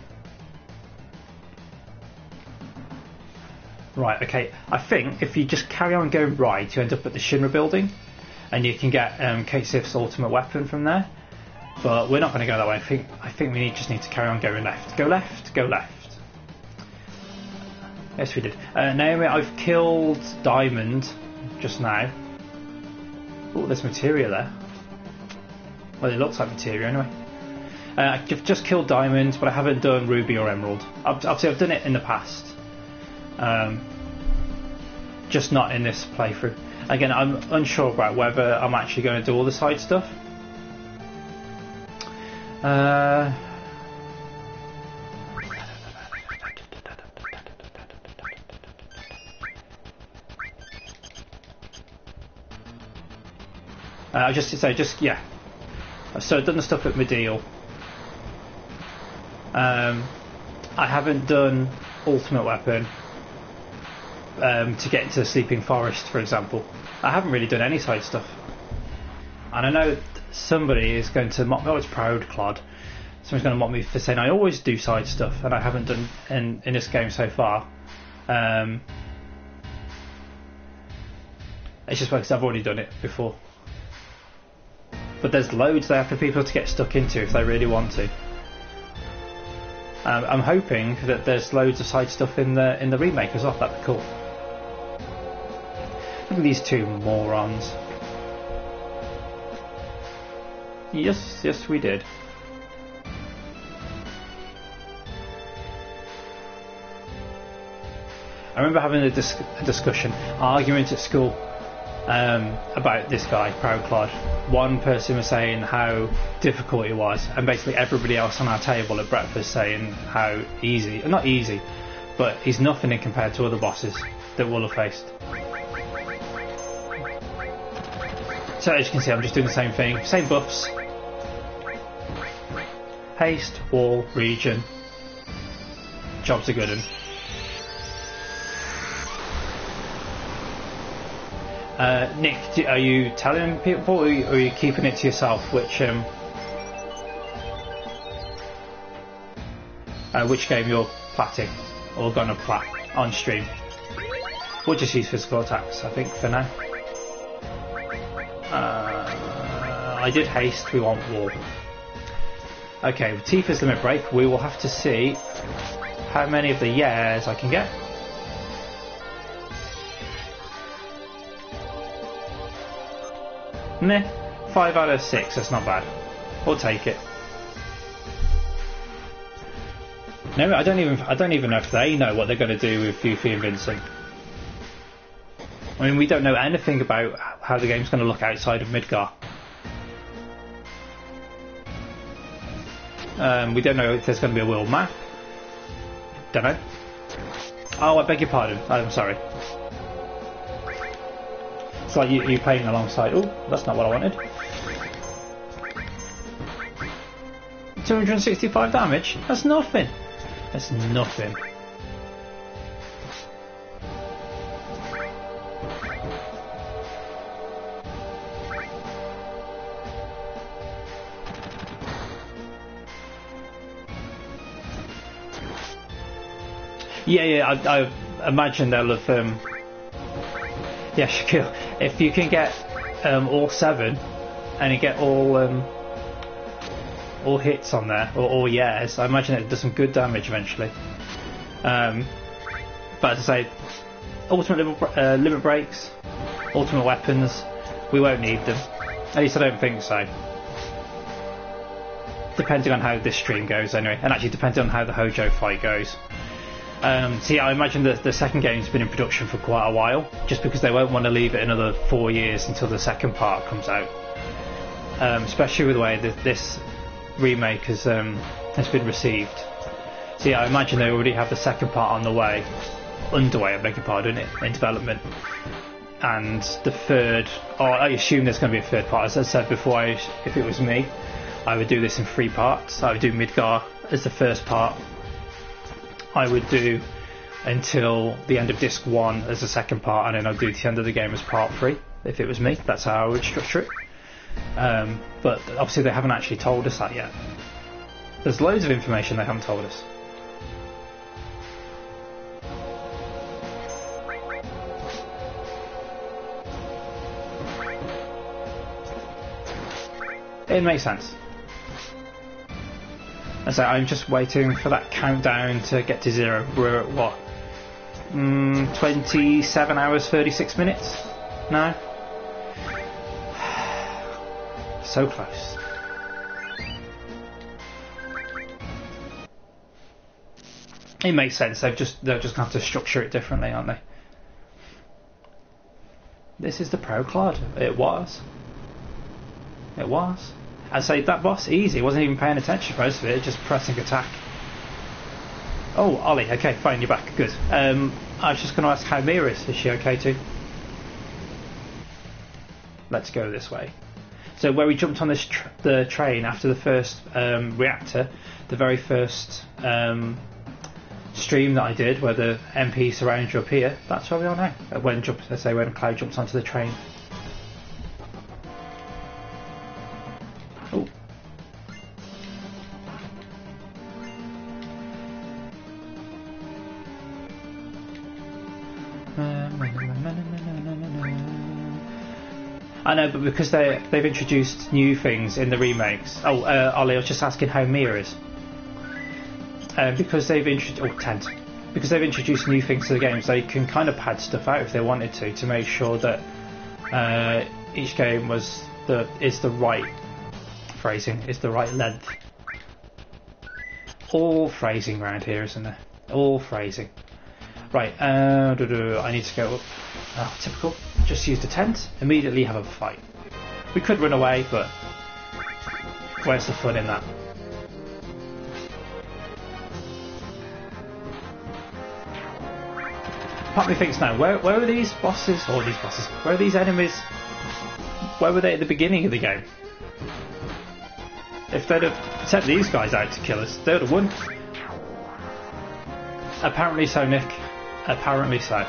Right, okay, I think if you just carry on going right, you end up at the Shinra building, and you can get Kate Sif's ultimate weapon from there. But we're not going to go that way. I think we just need to carry on going left. Go left, go left. Yes, we did. Naomi, I've killed Diamond just now. Oh, there's materia there. Well, it looks like materia anyway. I've just killed Diamond, but I haven't done Ruby or Emerald. Obviously, I've done it in the past. Just not in this playthrough. Again, I'm unsure about whether I'm actually going to do all the side stuff. Yeah. So I've done the stuff at Medial. I haven't done Ultimate Weapon to get into the Sleeping Forest, for example. I haven't really done any side stuff. And I know somebody is going to mock me. Oh, it's Proud Clod. Someone's going to mock me for saying I always do side stuff, and I haven't done in this game so far. It's just because I've already done it before. But there's loads there for people to get stuck into if they really want to. I'm hoping that there's loads of side stuff in the remake as well. That'd be cool. Look at these two morons. Yes, we did. I remember having a discussion, argument at school about this guy, Proud Clod. One person was saying how difficult it was, and basically everybody else on our table at breakfast saying how easy, not easy, but he's nothing in compared to other bosses that we'll have faced. So as you can see, I'm just doing the same thing, same buffs. Haste, wall, region. Job's a good one. Nick, are you telling people, or are you keeping it to yourself? Which game you're platting or gonna plat on stream? We'll just use physical attacks, I think, for now. I did haste. We want wall. Okay, with Tifa's limit break, we will have to see how many of the yeahs I can get. Meh, 5 out of 6, that's not bad. We'll take it. No, I don't even know if they know what they're going to do with Yuffie and Vincent. I mean, we don't know anything about how the game's going to look outside of Midgar. We don't know if there's going to be a world map. Don't know. Oh, I beg your pardon. I'm sorry. It's like you're playing alongside. Oh, that's not what I wanted. 265 damage? That's nothing. That's nothing. Yeah, I imagine they'll have. Yeah, Shaquille. If you can get all 7, and you get all hits on there, or all yeahs, I imagine it does some good damage eventually. But as I say, ultimate limit breaks, ultimate weapons, we won't need them. At least I don't think so. Depending on how this stream goes, anyway, and actually depending on how the Hojo fight goes. See, I imagine that the second game's been in production for quite a while, just because they won't want to leave it another 4 years until the second part comes out. Especially with the way that this remake has been received. So yeah, I imagine they already have the second part on the way, underway, I beg your pardon, in development. And the third, I assume there's going to be a third part. As I said before, if it was me, I would do this in 3 parts. I would do Midgar as the first part. I would do until the end of disc 1 as the second part, and then I'd do the end of the game as part 3. If it was me, that's how I would structure it. But obviously they haven't actually told us that yet. There's loads of information they haven't told us. It makes sense. So I'm just waiting for that countdown to get to 0. We're at what? 27 hours 36 minutes now? So close. It makes sense. They're just going to have to structure it differently, aren't they? This is the Pro Cloud. It was. It was. I say that boss easy. Wasn't even paying attention for most of it. Just pressing attack. Oh, Ollie. Okay, fine. You're back. Good. I was just going to ask how Mira is. Is she okay too? Let's go this way. So where we jumped on this the train after the first reactor, the very first stream that I did, where the MP surrounds you up here. That's where we are now. When Cloud jumps onto the train. Oh. I know, but because they've introduced new things in the remakes. Oh, Ollie, I was just asking how Mia is. Because they've introduced because they've introduced new things to the games, they can kind of pad stuff out if they wanted to make sure that each game is the right phrasing, is the right length. All phrasing around here, isn't there? All phrasing. Right, I need to go up. Oh, typical. Just use the tent, immediately have a fight. We could run away, but where's the fun in that? Part of me thinks now, where were these bosses, or these bosses, where are these enemies, where were they at the beginning of the game? If they'd have sent these guys out to kill us, they would have won. Apparently so, Nick. Apparently so.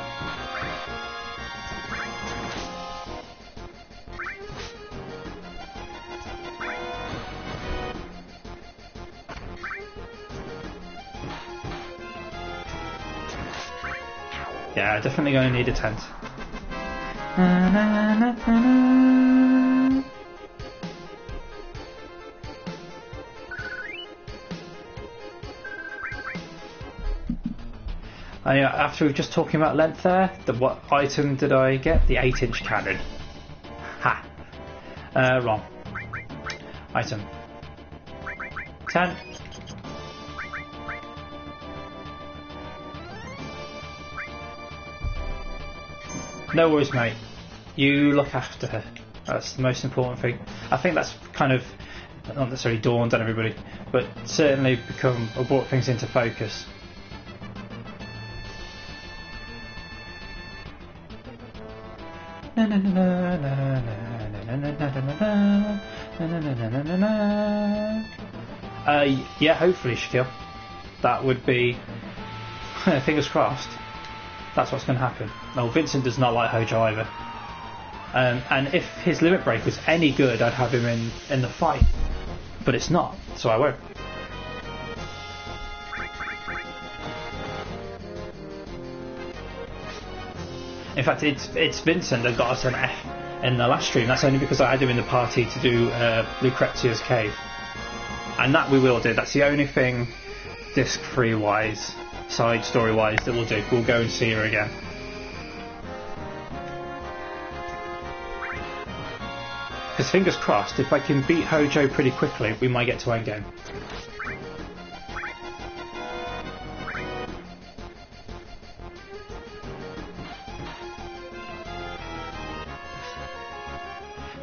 Yeah, definitely going to need a tent. After we were just talking about length there, what item did I get? The 8-inch cannon. Ha! Wrong. Item. 10. No worries, mate. You look after her. That's the most important thing. I think that's kind of not necessarily dawned on everybody, but certainly brought things into focus. Yeah, hopefully, Shaquille. That would be fingers crossed. That's what's going to happen. No, Vincent does not like Hojo either. And if his limit break was any good, I'd have him in the fight. But it's not, so I won't. In fact, it's Vincent that got us an F in the last stream. That's only because I had him in the party to do Lucrezia's Cave. And that we will do. That's the only thing disc-free wise, side story wise, that we'll do. We'll go and see her again. Because fingers crossed, if I can beat Hojo pretty quickly, we might get to endgame.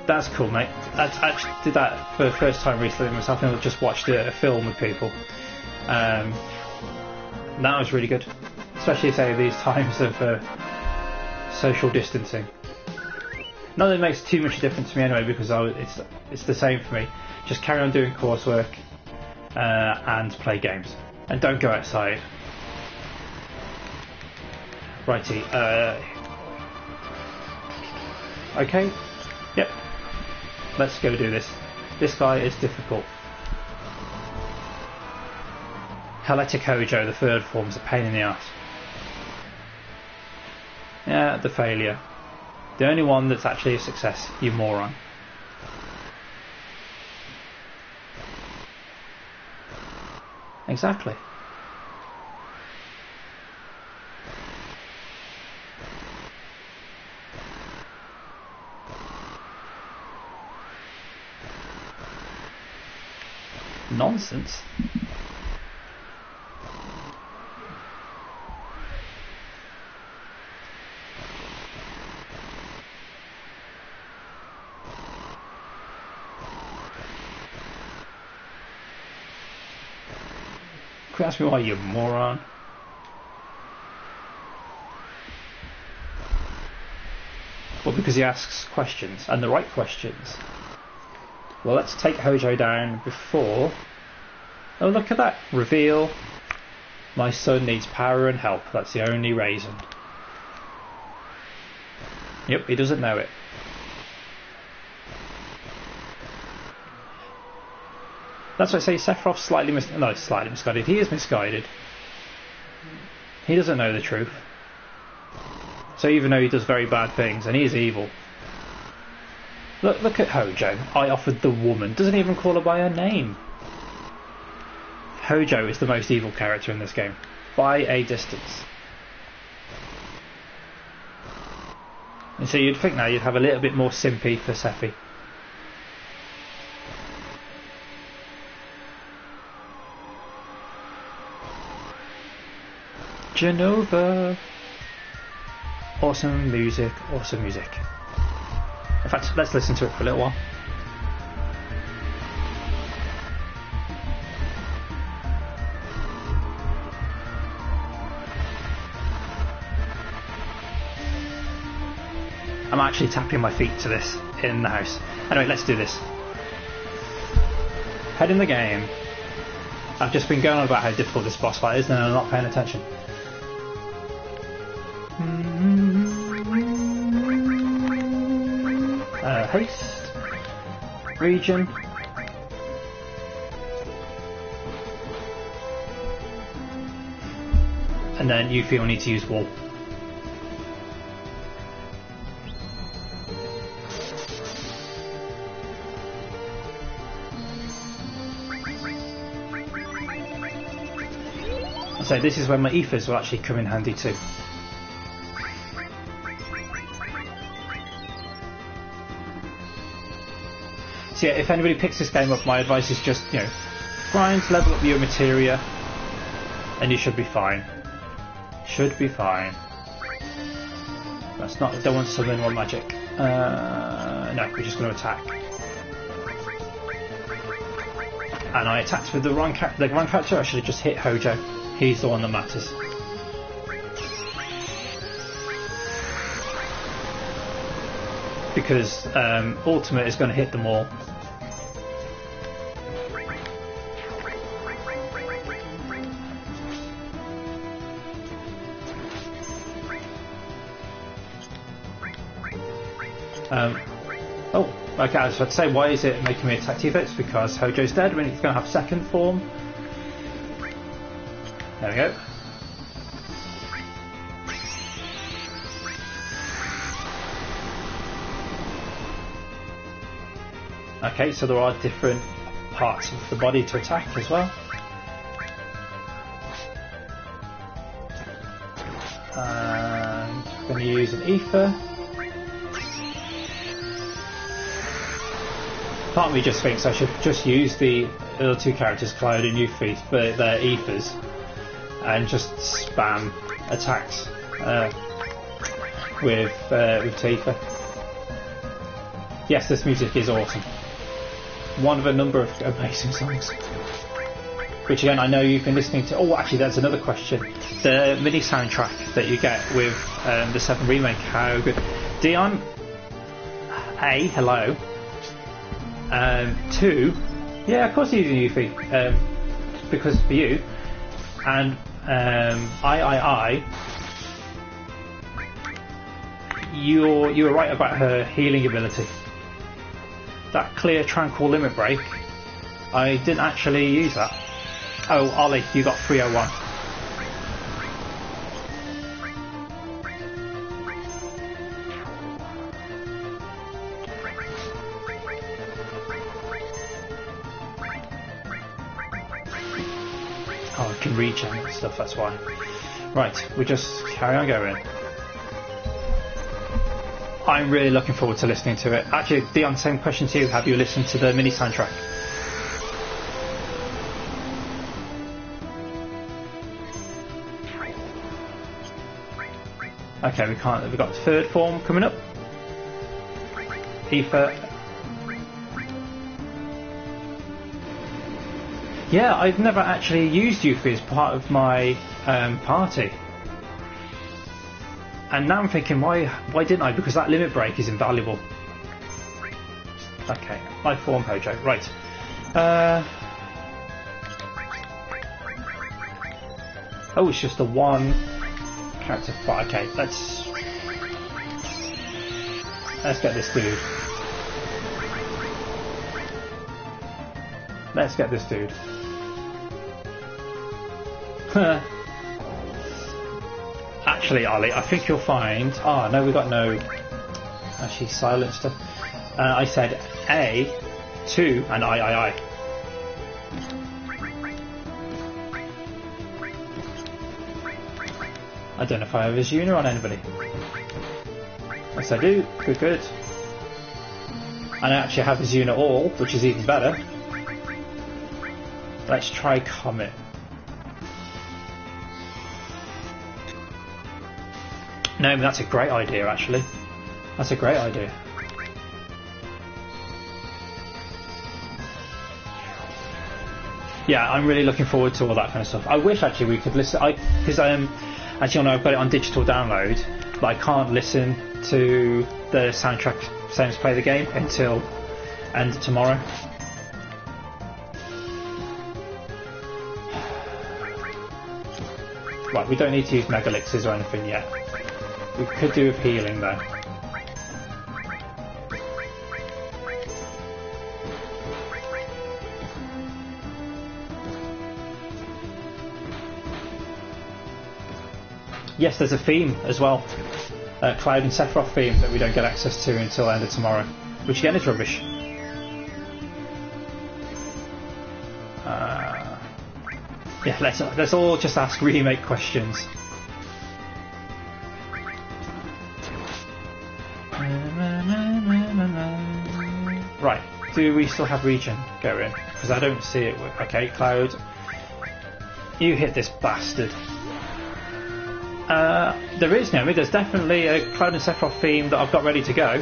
That's cool, mate. I actually did that for the first time recently myself, and I just watched a film with people. That was really good, especially say these times of social distancing. Not that it makes too much difference to me anyway, because it's the same for me. Just carry on doing coursework and play games, and don't go outside. Righty. Okay. Yep. Let's go do this. This guy is difficult. Heletic Hojo, the third form's a pain in the ass. Yeah, the failure. The only one that's actually a success, you moron. Exactly. Nonsense. Quit asking me why, you moron. Well, because he asks questions, and the right questions. Well, let's take Hojo down before... Oh, look at that. Reveal. My son needs power and help. That's the only reason. Yep, he doesn't know it. That's what I say, Sephiroth's slightly misguided. He is misguided. He doesn't know the truth. So even though he does very bad things, and he is evil... Look at Hojo. I offered the woman. Doesn't even call her by her name. Hojo is the most evil character in this game. By a distance. And so you'd think now you'd have a little bit more sympathy for Sephi. Genova. Awesome music, awesome music. In fact, let's listen to it for a little while. I'm actually tapping my feet to this in the house. Anyway, let's do this. Head in the game. I've just been going on about how difficult this boss fight is and I'm not paying attention. Haste. Region. And then you feel need to use wall. So this is where my ethers will actually come in handy too. So yeah, if anybody picks this game up, my advice is just, you know, grind, level up your materia, and you should be fine. Should be fine. That's not, don't want to summon one magic. No, we're just going to attack. And I attacked with the wrong character. I should have just hit Hojo. He's the one that matters. Because ultimate is going to hit them all. Oh, okay, I was about to say, why is it making me attack Tifa? It's because Hojo's dead when he's going to have second form. There we go. Okay, so there are different parts of the body to attack as well. And I'm going to use an ether. Part of me just thinks I should just use the other two characters, Cloud and Yuffie, for their ethers, and just spam attacks with Tifa. Yes, this music is awesome. One of a number of amazing songs. Which again, I know you've been listening to. Oh, actually, there's another question. The mini soundtrack that you get with the 7 remake, how good? Dion, A, hello. 2, yeah, of course you're using Yuffie, because for you. And you were right about her healing ability. That clear tranquil limit break, I didn't actually use that. Oh, Ollie, you got 301. Oh, I can reach and stuff, that's why. Right, we just carry on going. I'm really looking forward to listening to it. Actually, Dion, same question to you. Have you listened to the mini soundtrack? Okay, we can't. We've got third form coming up. Ether. Yeah, I've never actually used Yuffie as part of my party. And now I'm thinking, why didn't I? Because that limit break is invaluable. Okay, my form Hojo. Right. Oh, it's just the one character fight. Okay, let's get this dude. Let's get this dude. Actually, Ollie, I think you'll find... Oh, no, we got no... Actually, silent stuff. I said A, 2, and I. I don't know if I have Azuna on anybody. Yes, I do. Good. And I actually have Azuna all, which is even better. Let's try Comet. No, that's a great idea, actually. That's a great idea. Yeah, I'm really looking forward to all that kind of stuff. I wish actually we could listen. Because as you know, I've got it on digital download. but I can't listen to the soundtrack same as play the game until end of tomorrow. Right, we don't need to use Mega Elixirs or anything yet. We could do with healing though. Yes, there's a theme as well. Cloud and Sephiroth theme that we don't get access to until the end of tomorrow. Which again is rubbish. Yeah, let's all just ask remake questions. Right, do we still have regen going? Because I don't see it. Okay, Cloud, you hit this bastard. There is no, there's definitely a Cloud and Sephiroth theme that I've got ready to go.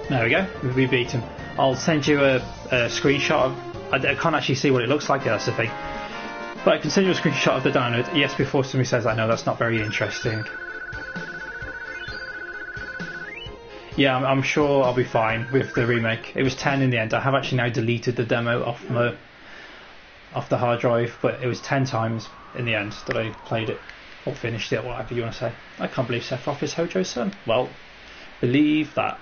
There we go, we beat him. I'll send you a screenshot of, I can't actually see what it looks like, that's the thing. But I can send you a screenshot of the download, yes, before somebody says I know that's not very interesting. Yeah, I'm sure I'll be fine with the remake. It was 10 in the end. I have actually now deleted the demo off the hard drive, but it was 10 times in the end that I played it. Or finished it, whatever you want to say. I can't believe Sephiroth is Hojo's son. Well, believe that.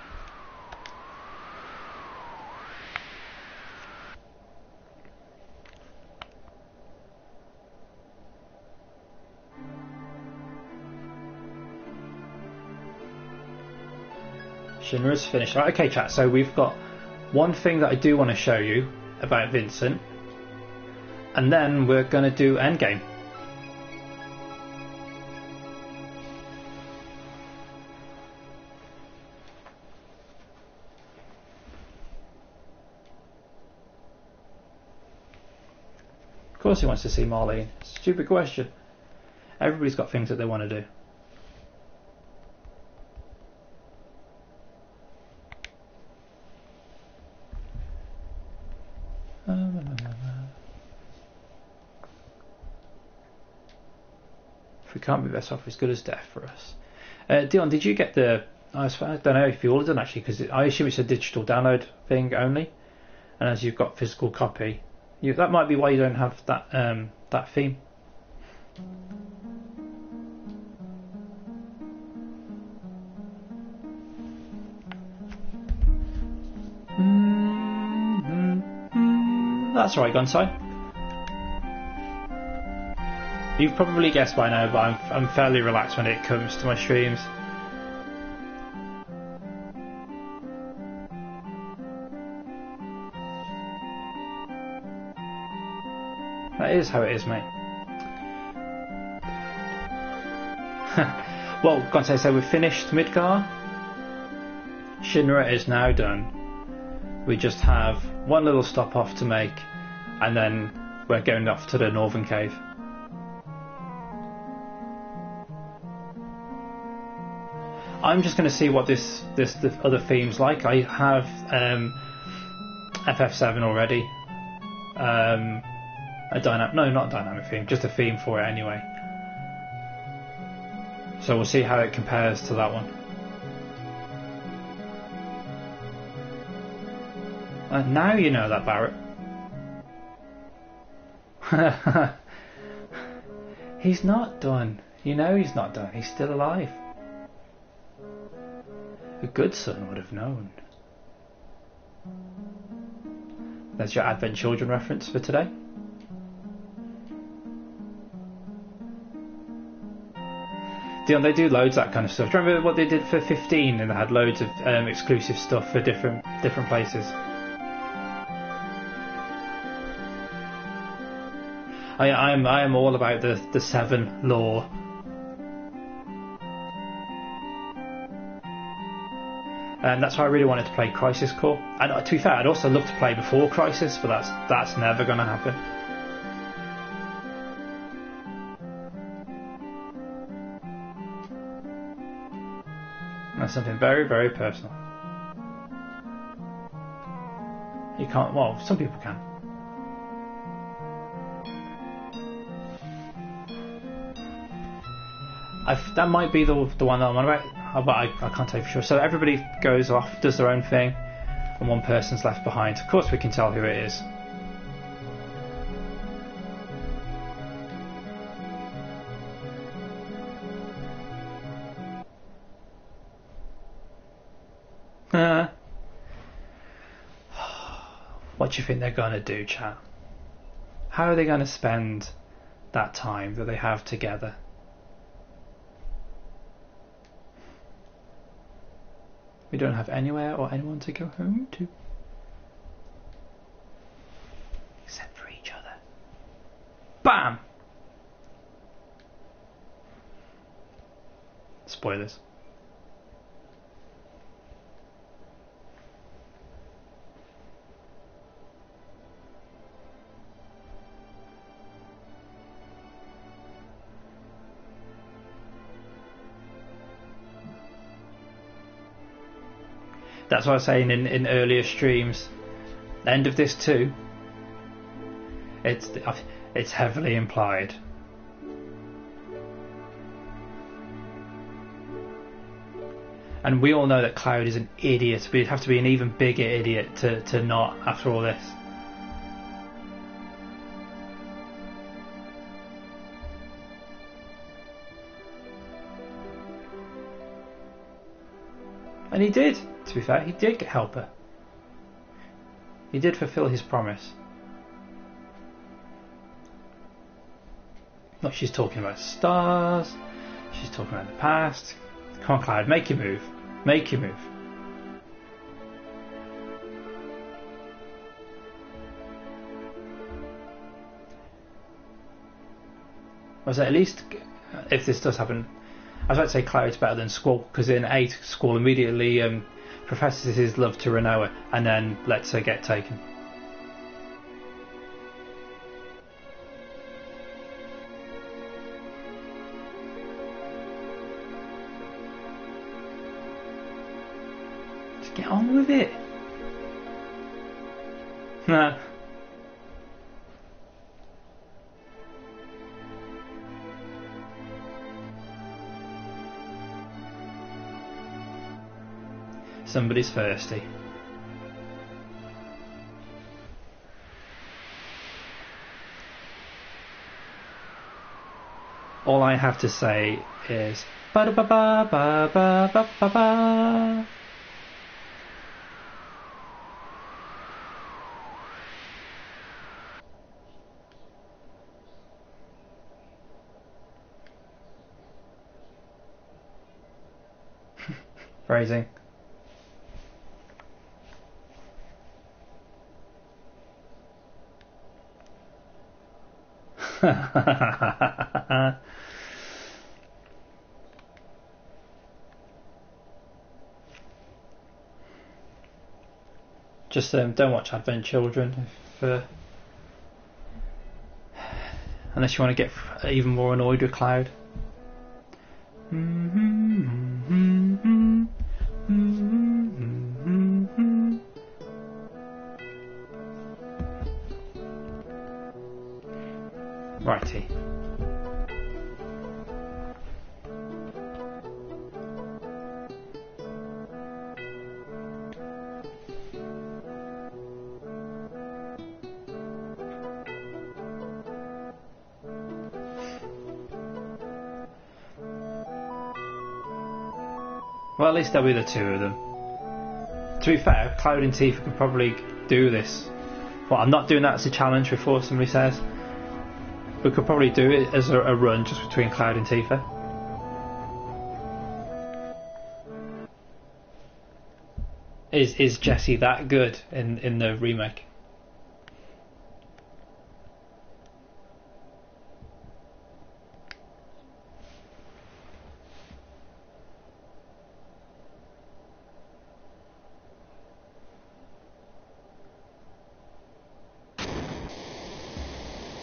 Shinra's finished. Right, okay chat, so we've got one thing that I do want to show you about Vincent, and then we're going to do Endgame. Of course he wants to see Marlene. Stupid question. Everybody's got things that they want to do. If we can't be best off, as good as death for us. Dion, did you get the... I don't know if you ordered them actually, because I assume it's a digital download thing only, and as you've got physical copy, that might be why you don't have that that theme. That's right, Gunsai. You've probably guessed by now, but I'm fairly relaxed when it comes to my streams. That is how it is, mate. Well, Gunsai, so we've finished Midgar. Shinra is now done. We just have one little stop off to make, and then we're going off to the Northern Cave. I'm just going to see what this other theme's like. I have FF7 already. Not a dynamic theme, just a theme for it anyway. So we'll see how it compares to that one. Now you know that, Barrett. He's not done. You know he's not done. He's still alive. A good son would have known. That's your Advent Children reference for today. Dion, they do loads of that kind of stuff. Do you remember what they did for 15? And they had loads of exclusive stuff for different places. I am all about the 7 lore. And that's why I really wanted to play Crisis Core. And to be fair, I'd also love to play before Crisis, but that's never going to happen. That's something very, very personal. You can't, well, some people can. That might be the one that I'm on about, but I can't tell you for sure. So everybody goes off, does their own thing, and one person's left behind. Of course we can tell who it is. What do you think they're going to do, chat? How are they going to spend that time that they have together? We don't have anywhere or anyone to go home to. Except for each other. BAM! Spoilers. That's what I was saying in earlier streams. The end of this too. It's heavily implied. And we all know that Cloud is an idiot. We'd have to be an even bigger idiot to not after all this. And he did, to be fair, he did help her. He did fulfill his promise. Look, she's talking about stars, she's talking about the past. Come on, Cloud, make your move. Make your move. Was at least, if this does happen, I was about to say Cloud's better than Squall, because in 8, Squall immediately professes his love to Renoa and then lets her get taken. Just get on with it. Nah. Somebody's thirsty. All I have to say is ba da ba ba ba ba ba ba ba. Phrasing. Just don't watch Advent Children if, unless you want to get even more annoyed with Cloud. Righty. Well, at least there'll be the two of them. To be fair, Cloud and Tifa could probably do this. Well, I'm not doing that as a challenge before somebody says. We could probably do it as a run just between Cloud and Tifa. Is Jessie that good in the remake?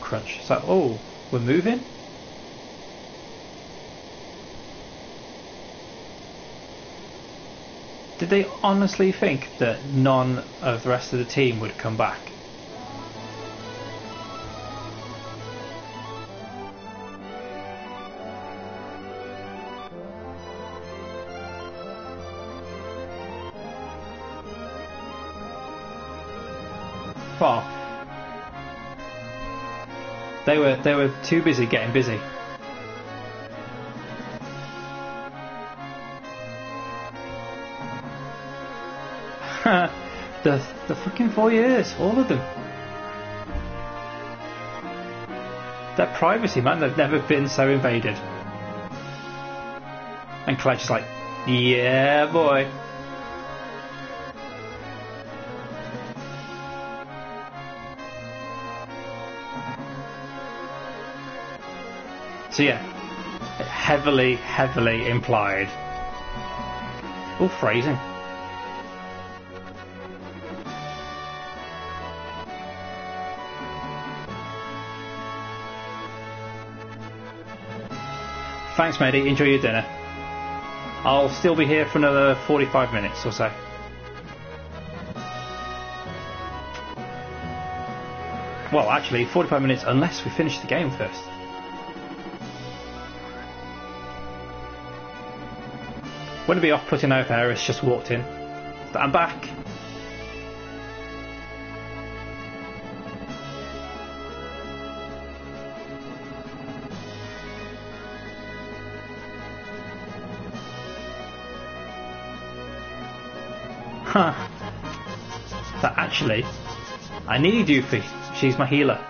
Crunch. So, oh, we're moving? Did they honestly think that none of the rest of the team would come back? Well, they were too busy getting busy. the fucking 4 years, all of them. Their privacy, man, they've never been so invaded. And Cledge is like, yeah, boy. So yeah, heavily implied. Oh, phrasing. Thanks, matey. Enjoy your dinner. I'll still be here for another 45 minutes or so. Well, actually, 45 minutes unless we finish the game first. Wouldn't it be off-putting now if Eris just walked in? I'm back! Huh. But actually, I need you, she's my healer.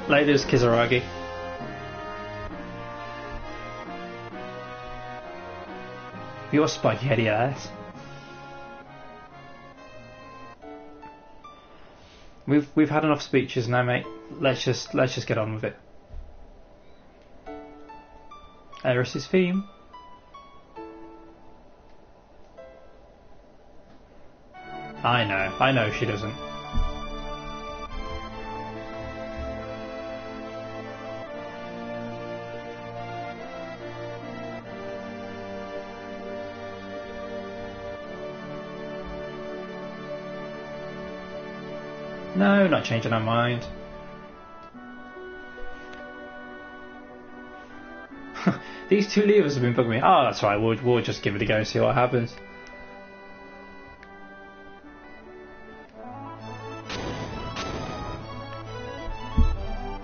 Later's Kizaragi. Your spaghetti ass. We've had enough speeches now, mate. Let's just get on with it. Eris's theme. I know she doesn't. No, not changing our mind. These two levers have been bugging me. Oh, that's right. We'll just give it a go and see what happens.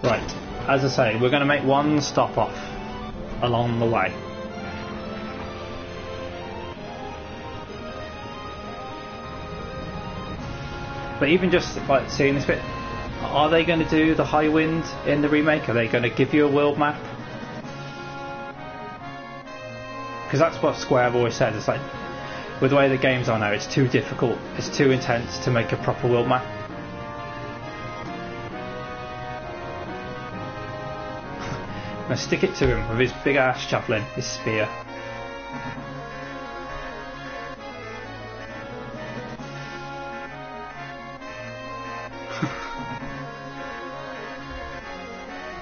Right. As I say, we're going to make one stop off along the way. But even just like seeing this bit, are they going to do the high wind in the remake? Are they going to give you a world map? Because that's what Square have always said. It's like, with the way the games are now, it's too difficult, it's too intense to make a proper world map. Now stick it to him with his big ass javelin, his spear.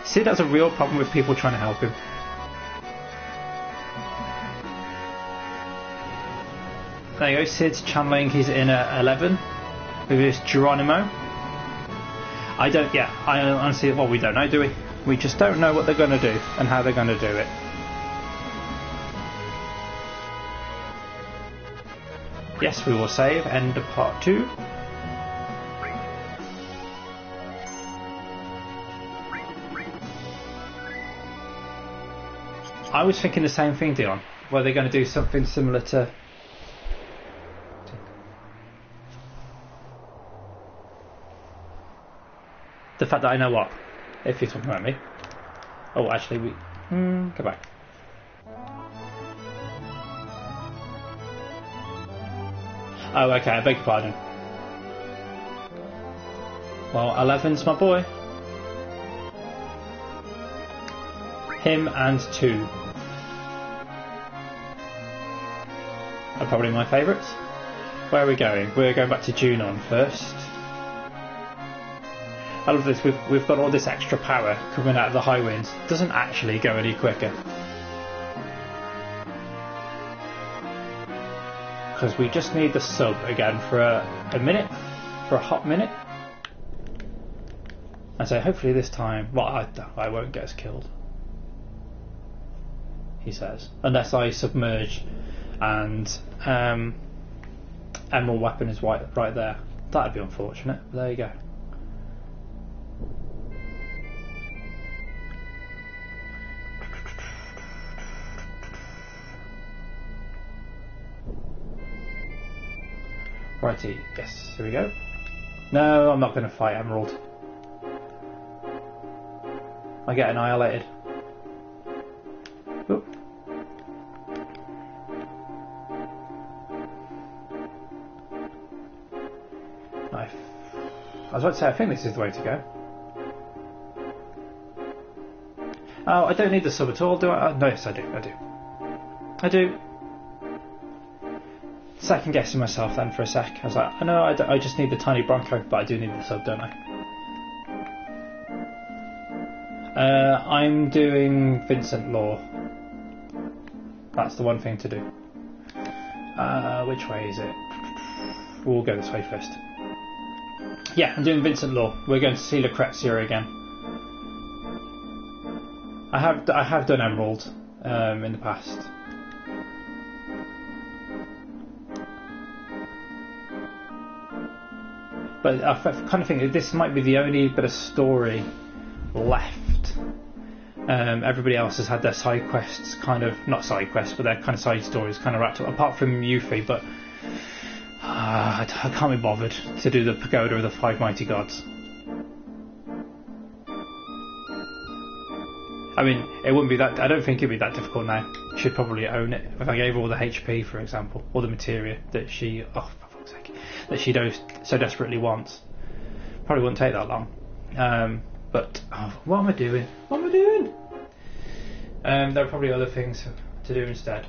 Sid has a real problem with people trying to help him. There you go, Sid's channeling his inner 11 with his Geronimo. I honestly, well, we don't know, do we? We just don't know what they're going to do and how they're going to do it. Yes, we will save, end of part 2. I was thinking the same thing, Dion. Were they going to do something similar to... the fact that I know what? If you're talking about me. Oh, actually, we... go back. Oh, okay, I beg your pardon. Well, 11's my boy. Him and 2 are probably my favourites. Where are we going? We're going back to Junon first. I love this, we've got all this extra power coming out of the high winds. Doesn't actually go any quicker. Because we just need the sub again for a minute, for a hot minute. And so hopefully this time, well, I won't get us killed, he says, unless I submerge and emerald weapon is right there. That'd be unfortunate, but there you go. Righty, yes, here we go. No, I'm not going to fight Emerald. I get annihilated. Oop. I was about to say, I think this is the way to go. Oh, I don't need the sub at all, do I? No, yes, I do. Second guessing myself then for a sec. I was like, no, I just need the tiny Bronco, but I do need the sub, don't I? I'm doing Vincent Law. That's the one thing to do. Which way is it? We'll go this way first. Yeah, I'm doing Vincent Law. We're going to see Lucrezia again. I have done Emerald in the past. But I kind of think that this might be the only bit of story left. Everybody else has had their side quests, kind of, not side quests, but their kind of side stories kind of wrapped up, apart from Yuffie, but I can't be bothered to do the Pagoda of the Five Mighty Gods. I mean, it wouldn't be that, I don't think it'd be that difficult now. Should probably own it. If I gave her all the HP, for example, or the materia that she, oh for fuck's sake, that she so desperately wants. Probably wouldn't take that long. But what am I doing? There are probably other things to do instead.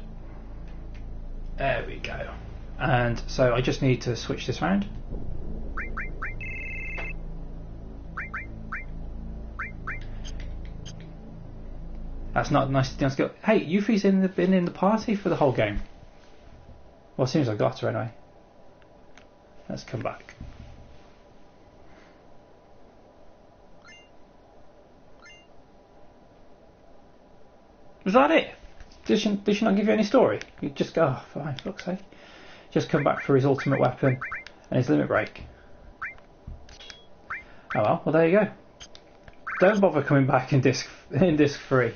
There we go. And so I just need to switch this round. That's not nice to go. Hey, Yuffie's been in the party for the whole game. Well, as soon as I got her anyway. Let's come back. Was that it? Did she not give you any story? You just go, oh, fine, fuck's sake. Just come back for his ultimate weapon and his limit break. Oh well, there you go. Don't bother coming back in disc 3.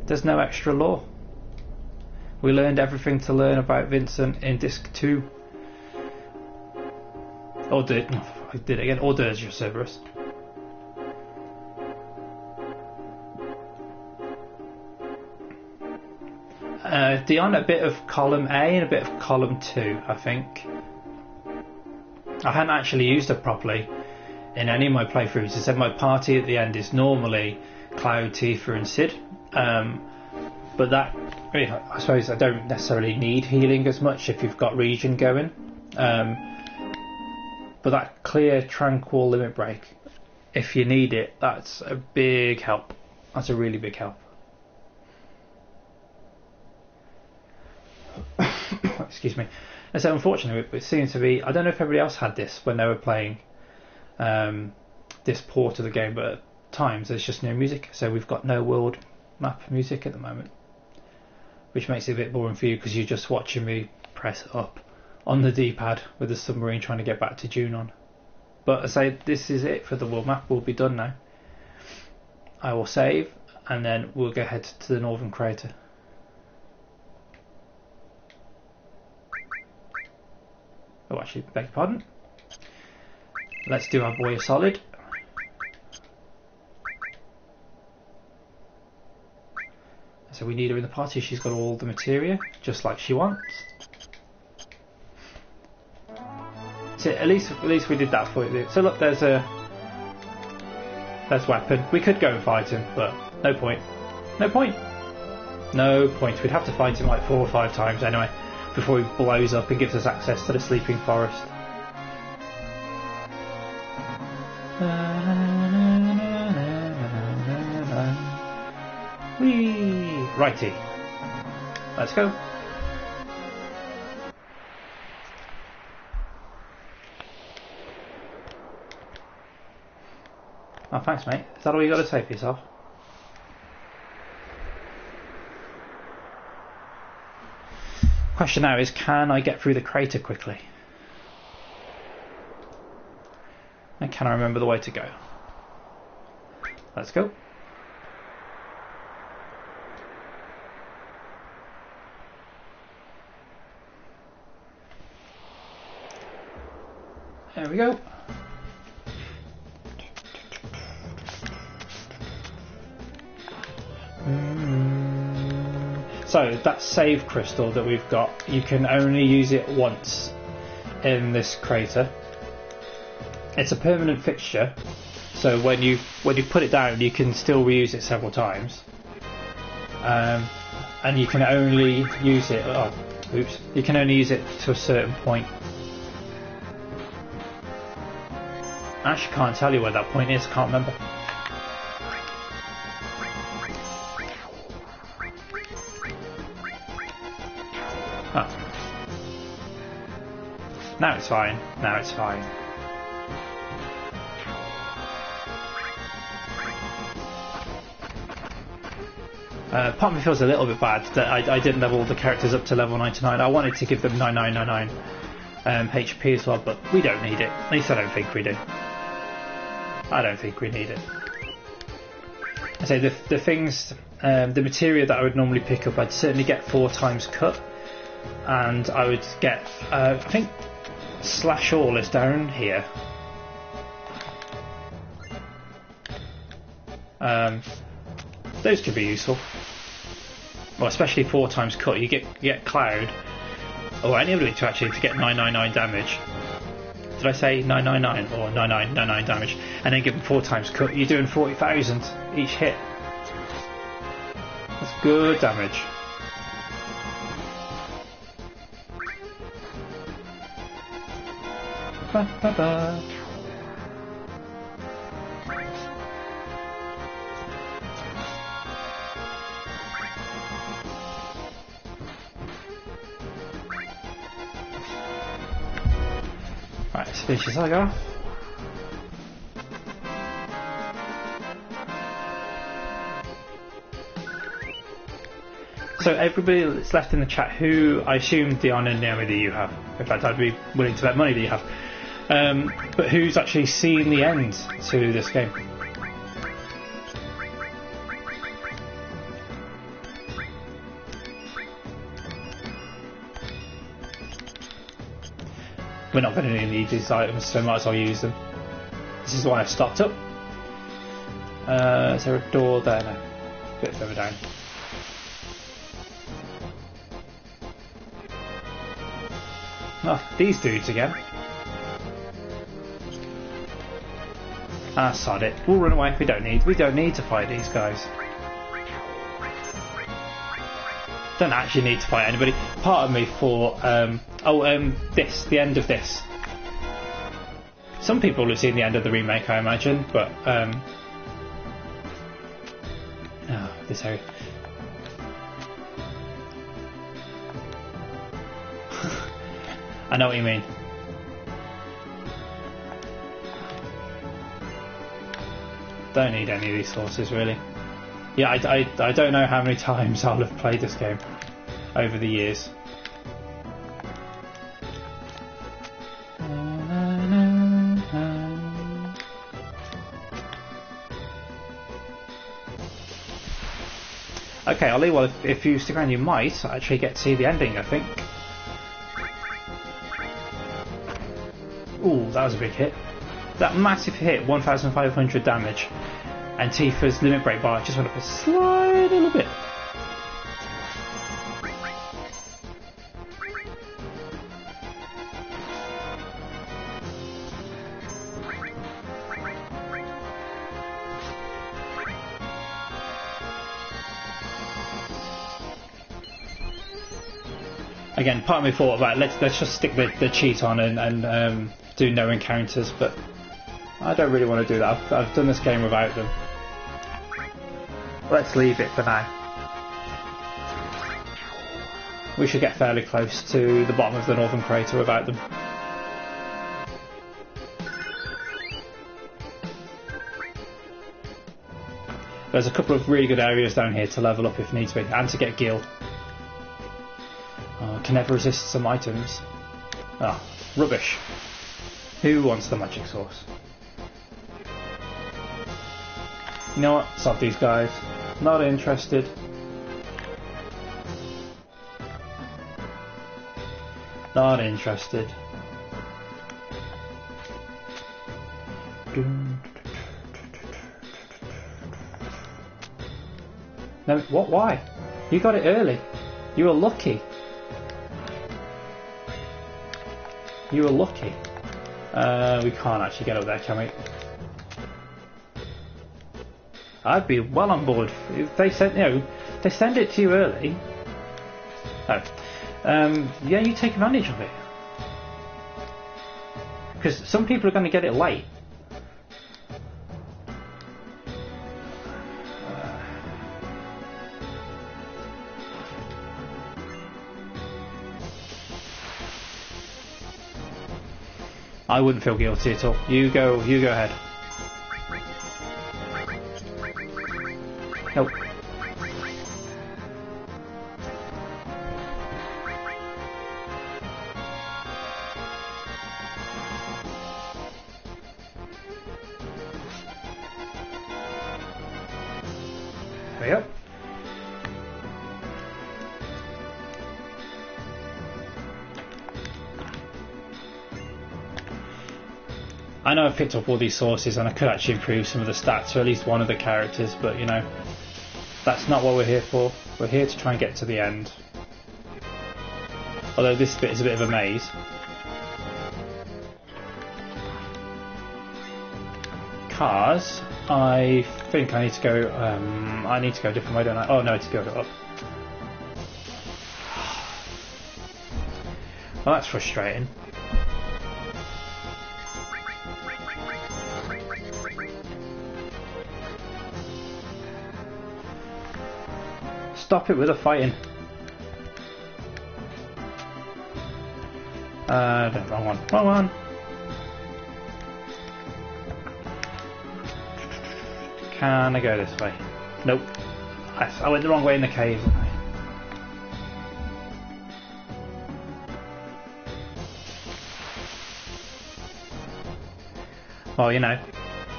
There's no extra lore. We learned everything to learn about Vincent in disc 2. Or did I did it again? Or does your Cerberus? Dion, a bit of column A and a bit of column 2, I think. I hadn't actually used it properly in any of my playthroughs. I said my party at the end is normally Cloud, Tifa and Sid. But that, I suppose I don't necessarily need healing as much if you've got Regen going. But that clear, tranquil limit break, if you need it, that's a big help. That's a really big help. Excuse me. And so unfortunately it seems to be, I don't know if everybody else had this when they were playing this port of the game, but at times there's just no music, so we've got no world map music at the moment, which makes it a bit boring for you because you're just watching me press up on the D-pad with the submarine trying to get back to Junon. But I say this is it for the world map. We'll be done now. I will save and then we'll go ahead to the northern crater. Oh, actually, beg your pardon. Let's do our boy a solid. So we need her in the party. She's got all the materia, just like she wants. So at least we did that for you. So look, there's weapon. We could go and fight him, but no point. No point. No point. We'd have to fight him like 4 or 5 times anyway before he blows up and gives us access to the sleeping forest. Whee! Righty. Let's go. Oh, thanks, mate. Is that all you got to say for yourself? Question now is, can I get through the crater quickly? And can I remember the way to go? Let's go. There we go. So that save crystal that we've got, you can only use it once in this crater. It's a permanent fixture, so when you put it down, you can still reuse it several times. And you can only use it. Oh, oops! You can only use it to a certain point. I actually can't tell you where that point is. Can't remember. Oh. Now it's fine. Now it's fine. Part of me feels a little bit bad that I didn't level all the characters up to level 99. I wanted to give them 9999 HP as well, but we don't need it. At least I don't think we do. I don't think we need it. I say the things, the material that I would normally pick up, I'd certainly get 4 times cut, and I would get, I think, slash all is down here. Those could be useful. Well, especially 4 times cut. You get Cloud, or anybody to get 999 damage. Did I say 999 or 9999 damage? And then give them 4 times cut. You're doing 40,000 each hit. That's good damage. Ba, ba, ba. Right, let's finish this saga. So everybody that's left in the chat, who I assume Dion and Naomi that you have. In fact, I'd be willing to bet money that you have. But who's actually seen the end to this game? We're not going to need these items, so might as well use them. This is why I've stocked up. Is there a door there? No. A bit further down. Oh, these dudes again. Ah, sod it. We'll run away. We don't need to fight these guys. Don't actually need to fight anybody. Part of me thought, the end of this. Some people will have seen the end of the remake, I imagine, but oh, this area. I know what you mean. Don't need any of these sources really. Yeah, I don't know how many times I'll have played this game over the years. Okay, Ollie, well if you stick around you might actually get to see the ending, I think. Ooh, that was a big hit. That massive hit, 1,500 damage. And Tifa's limit break bar just went up a slight little bit. Again, part of me thought about let's just stick the cheat on and do no encounters, but I don't really want to do that. I've done this game without them. Let's leave it for now. We should get fairly close to the bottom of the northern crater without them. There's a couple of really good areas down here to level up if needs be, and to get gil. Can never resist some items. Ah, rubbish. Who wants the magic source? You know what? Stop these guys. Not interested. Not interested. No, what? Why? You got it early. You were lucky. You were lucky. We can't actually get up there, can we? I'd be well on board if they sent, they send it to you early. Oh, yeah, you take advantage of it. Because some people are going to get it late. I wouldn't feel guilty at all. You go ahead. Nope. There we go. I know I've picked up all these sources and I could actually improve some of the stats for at least one of the characters, but you know, that's not what we're here for. We're here to try and get to the end. Although this bit is a bit of a maze. Cars, I think I need to go a different way, don't I? Oh no, to go up. Well, that's frustrating. Stop it with the fighting. No, wrong one. Wrong one. Can I go this way? Nope. I went the wrong way in the cave. Well, you know,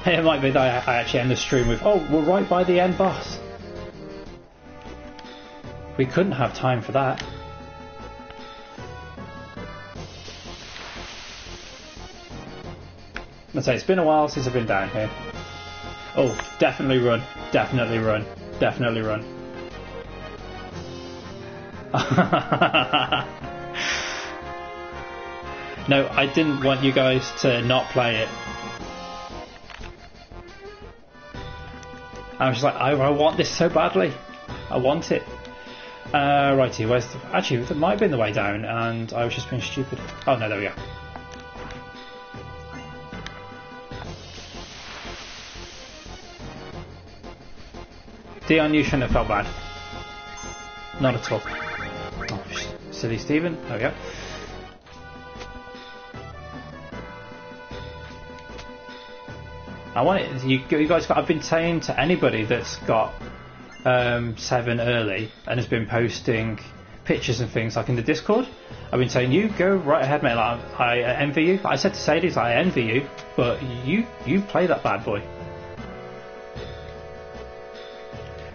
it might be that I actually end the stream with, oh, we're right by the end boss. We couldn't have time for that. I'd say it's been a while since I've been down here. Oh, definitely run. Definitely run. Definitely run. No, I didn't want you guys to not play it. I was just like, I want this so badly. I want it. Righty, where's the... Actually, that might have been the way down, and I was just being stupid. Oh no, there we go. Dion, you shouldn't have felt bad. Not at all. Oh, silly Stephen. There we go. I want it. You guys got... I've been saying to anybody that's got... 7 early and has been posting pictures and things like in the Discord, I've been saying, you go right ahead, mate. Like, I envy you. I said to Sadie's, I envy you, but you play that bad boy.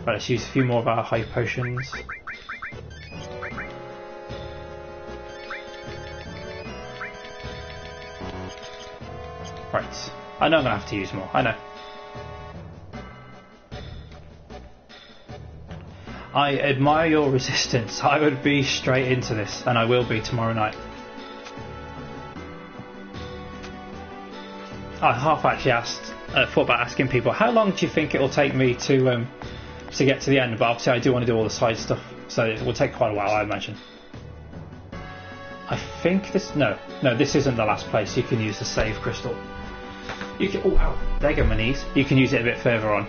Right, let's use a few more of our high potions. Right, I know I'm gonna have to use more. I know. I admire your resistance. I would be straight into this, and I will be tomorrow night. I half actually thought about asking people, how long do you think it will take me to get to the end? But obviously I do want to do all the side stuff, so it will take quite a while, I imagine. I think this... No, this isn't the last place you can use the save crystal. You can... Oh, ow, there go my knees. You can use it a bit further on.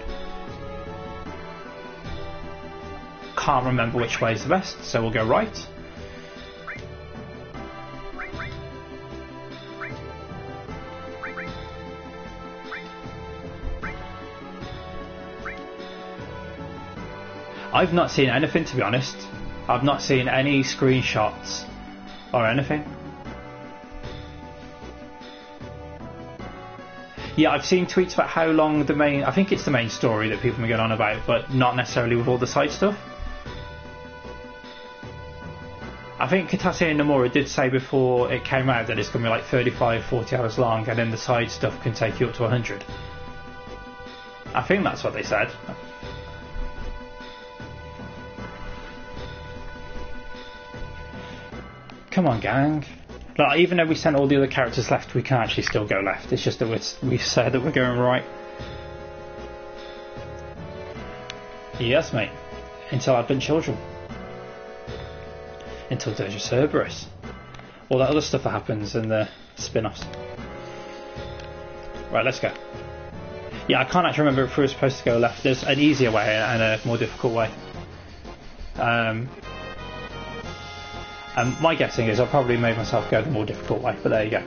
Can't remember which way is the best, so we'll go right. I've not seen anything, to be honest. I've not seen any screenshots or anything. Yeah, I've seen tweets about how long the main... I think it's the main story that people are going on about, but not necessarily with all the side stuff. I think Katase and Nomura did say before it came out that it's going to be like 35, 40 hours long, and then the side stuff can take you up to 100. I think that's what they said. Come on, gang. Like, even though we sent all the other characters left, we can actually still go left. It's just that we said that we're going right. Yes, mate. Until I've been children. Until Dirge of Cerberus. All that other stuff that happens in the spin-offs. Right, let's go. Yeah, I can't actually remember if we were supposed to go left. There's an easier way and a more difficult way. And my guessing is I probably made myself go the more difficult way, but there you go.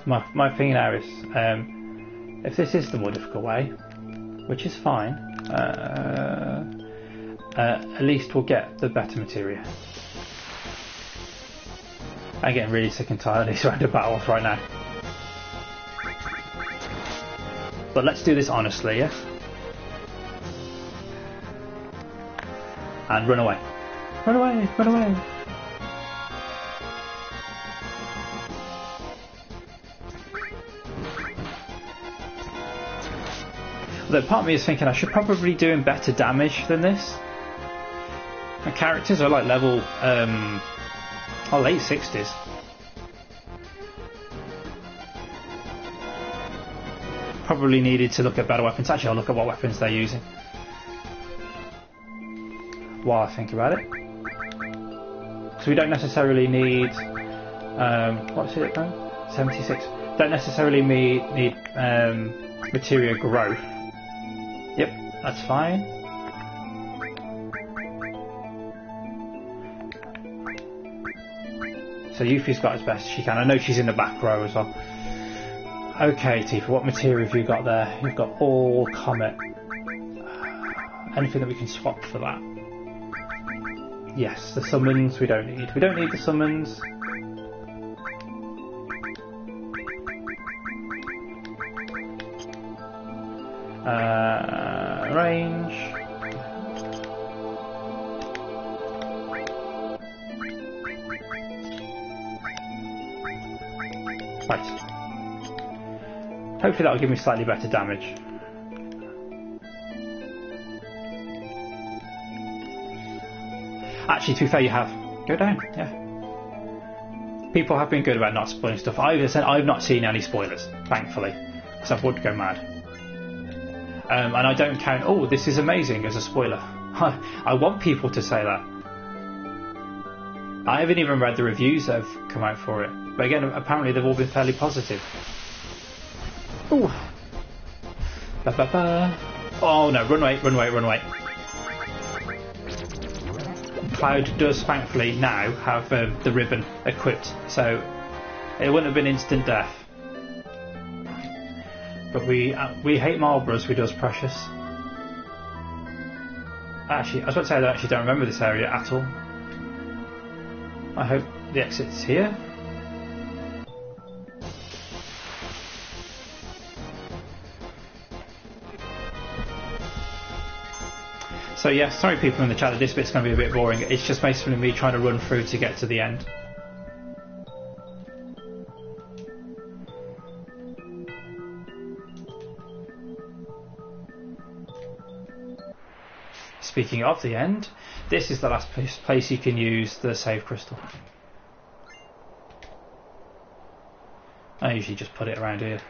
My thing now is, if this is the more difficult way, which is fine, at least we'll get the better materia. I'm getting really sick and tired of these random battles right now. But let's do this honestly, yeah? And run away. Run away, run away. Although part of me is thinking I should probably be doing better damage than this. My characters are like level, late 60s. Probably needed to look at better weapons. Actually, I'll look at what weapons they're using while I think about it. So we don't necessarily need what's it called? 76. Don't necessarily need materia growth. Yep, that's fine. So Yuffie's got as best she can. I know she's in the back row as well. Okay, Tifa, what materia have you got there? You've got all comet. Anything that we can swap for that? Yes, the summons we don't need. We don't need the summons. Range. Right. Hopefully that'll give me slightly better damage. Actually, to be fair, you have. Go down, yeah. People have been good about not spoiling stuff. I've not seen any spoilers, thankfully, because I would go mad. And I don't count, oh, this is amazing, as a spoiler. I want people to say that. I haven't even read the reviews that have come out for it. But again, apparently they've all been fairly positive. Ooh. Ba -ba -ba. Oh no, run away, run away, run away. Cloud does thankfully now have the ribbon equipped, so it wouldn't have been instant death. But we hate Marlboroughs, we does Precious. Actually, I was about to say I actually don't remember this area at all. I hope the exit's here. So yeah, sorry people in the chat that this bit's going to be a bit boring. It's just basically me trying to run through to get to the end. Speaking of the end, this is the last place you can use the save crystal. I usually just put it around here.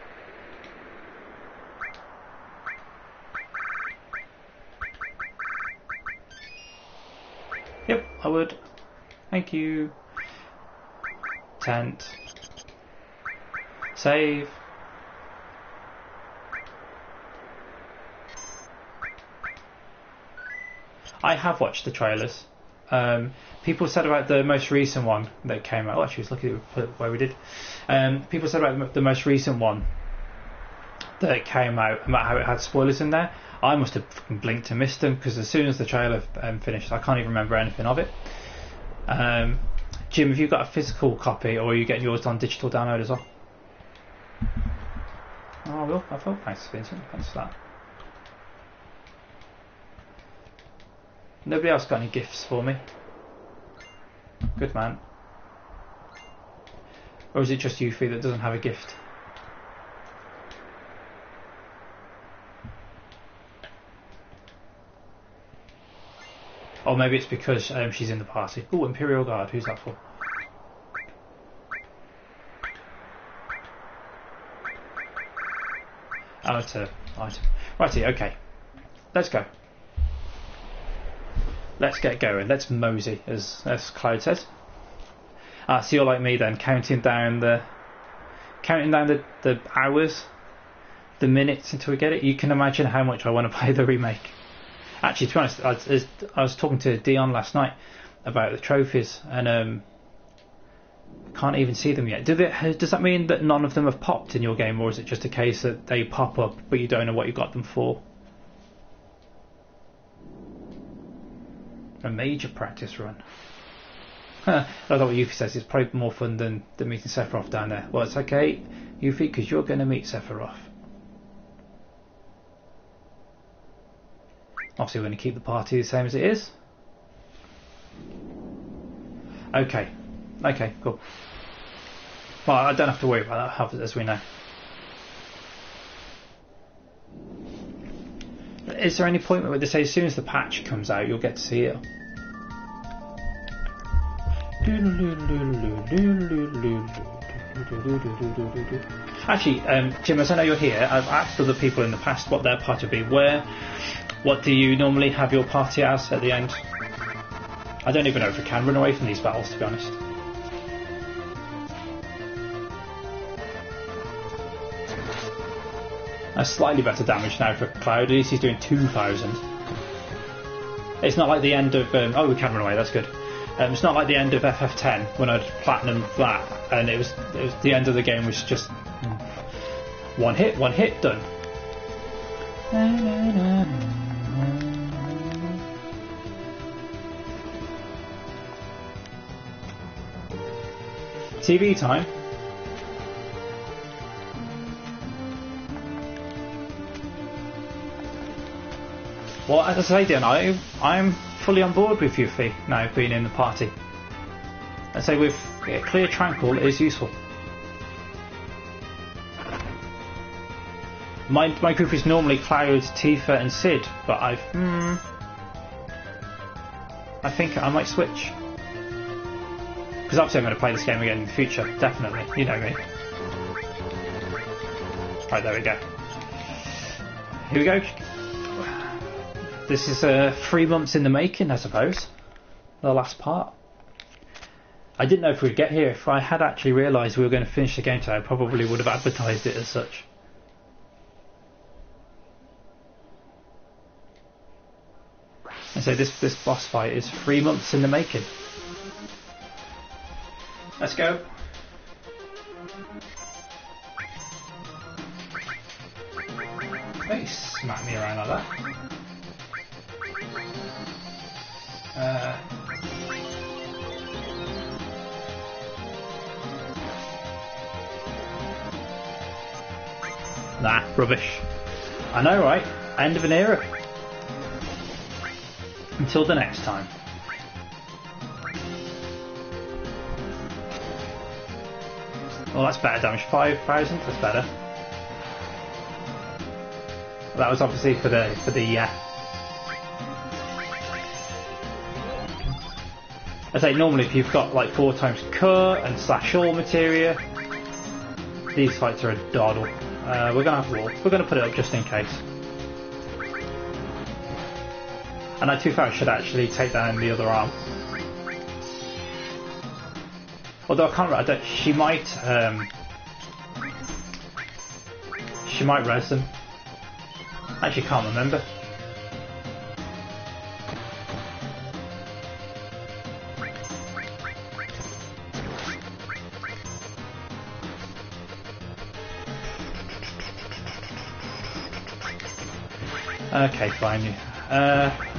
Yep, I would. Thank you. Tent. Save. I have watched the trailers. People said about the most recent one that came out. Oh, actually, I was lucky to put it where we did. People said about the most recent one that came out about how it had spoilers in there. I must have fucking blinked and missed them, because as soon as the trailer finished, I can't even remember anything of it. Jim, have you got a physical copy, or are you getting yours on digital download as well? Oh, I will. I will. Thanks, Vincent. Thanks for that. Nobody else got any gifts for me? Good man. Or is it just Yuffie that doesn't have a gift? Or maybe it's because she's in the party. Oh, Imperial Guard. Who's that for? Oh, it's a item. Righty, okay. Let's go. Let's get going. Let's mosey, as Cloud says. Ah, so you're like me then, counting down the hours, the minutes until we get it. You can imagine how much I want to play the remake. Actually, to be honest, I was talking to Dion last night about the trophies, and can't even see them yet. Does that mean that none of them have popped in your game, or is it just a case that they pop up but you don't know what you got them for? A major practice run. I love what Yuffie says. It's probably more fun than meeting Sephiroth down there. Well, it's okay, Yuffie, because you're going to meet Sephiroth. Obviously, we're going to keep the party the same as it is. Okay. Okay, cool. Well, I don't have to worry about that, as we know. Is there any point where they say as soon as the patch comes out, you'll get to see it? Actually, Jim, as I know you're here, I've asked other people in the past what their party would be. What do you normally have your party as at the end? I don't even know if we can run away from these battles, to be honest. That's slightly better damage now for Cloud. At least he's doing 2,000. It's not like the end of... oh, we can run away, that's good. It's not like the end of FF10 when I'd platinum that, and it was the end of the game was just one hit, done. TV time. Well, as I say, Dan, I'm fully on board with Yuffie now being in the party. I say with clear tranquil is useful. My group is normally Cloud, Tifa and Sid, but I think I might switch. Because obviously I'm going to play this game again in the future, definitely, you know me. Right, there we go. Here we go. This is 3 months in the making, I suppose. The last part. I didn't know if we'd get here. If I had actually realised we were going to finish the game today, I probably would have advertised it as such. And so this boss fight is 3 months in the making. Let's go. Don't smack me around like that. Nah, rubbish. I know, right? End of an era. Until the next time. Well, that's better damage. 5,000. That's better. That was obviously for the I say normally if you've got like 4 times cut and slash all materia, these fights are a doddle. We're gonna have war. We're gonna put it up just in case. And that 2,000 should actually take down the other arm. Although I don't. She might res them. Actually, can't remember. Okay, fine.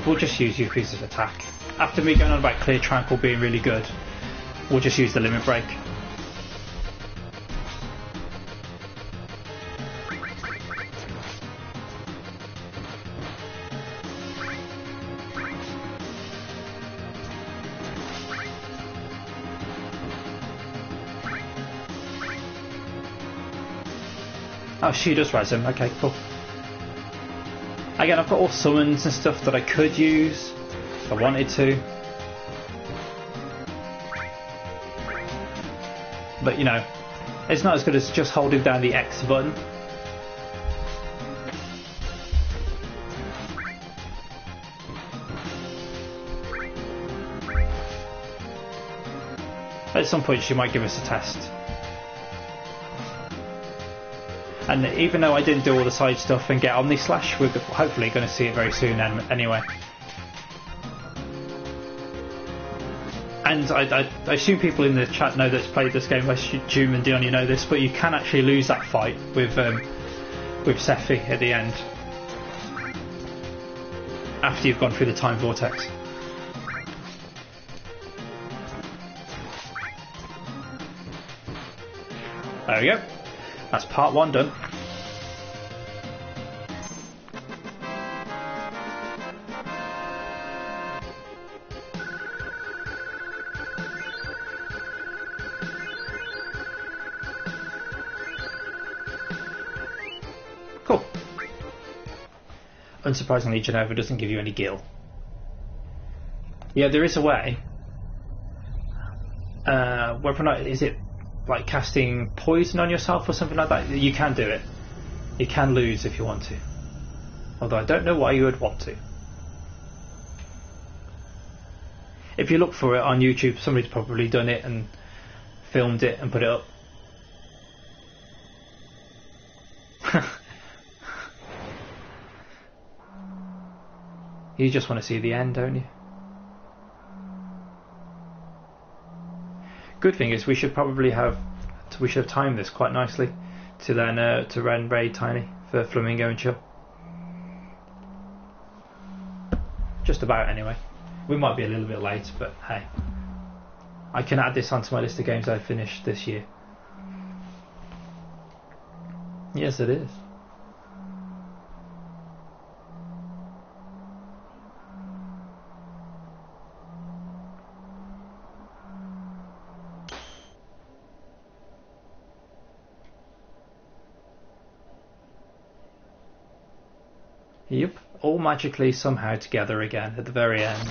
We'll just use Yuffie's attack. After me going on about Clear Tranquil being really good, we'll just use the Limit Break. Oh, she does res him. Okay, cool. Again, I've got all summons and stuff that I could use if I wanted to. But, you know, it's not as good as just holding down the X button. At some point she might give us a test. And even though I didn't do all the side stuff and get Omni Slash, we're hopefully going to see it very soon anyway. And I assume people in the chat know that's played this game. I assume and Dion, you know this, but you can actually lose that fight with Sephi at the end after you've gone through the time vortex. There we go. That's part 1 done. Cool. Unsurprisingly, Genova doesn't give you any gil. Yeah, there is a way. Whether or not is it like casting poison on yourself or something like that, you can do it. You can lose if you want to. Although I don't know why you would want to. If you look for it on YouTube, somebody's probably done it and filmed it and put it up. You just want to see the end, don't you? Good thing is we should have timed this quite nicely to then to run raid Tiny for Flamingo and Chill. Just about anyway. We might be a little bit late, but hey, I can add this onto my list of games I finished this year. Yes, it is. Yep, all magically somehow together again at the very end.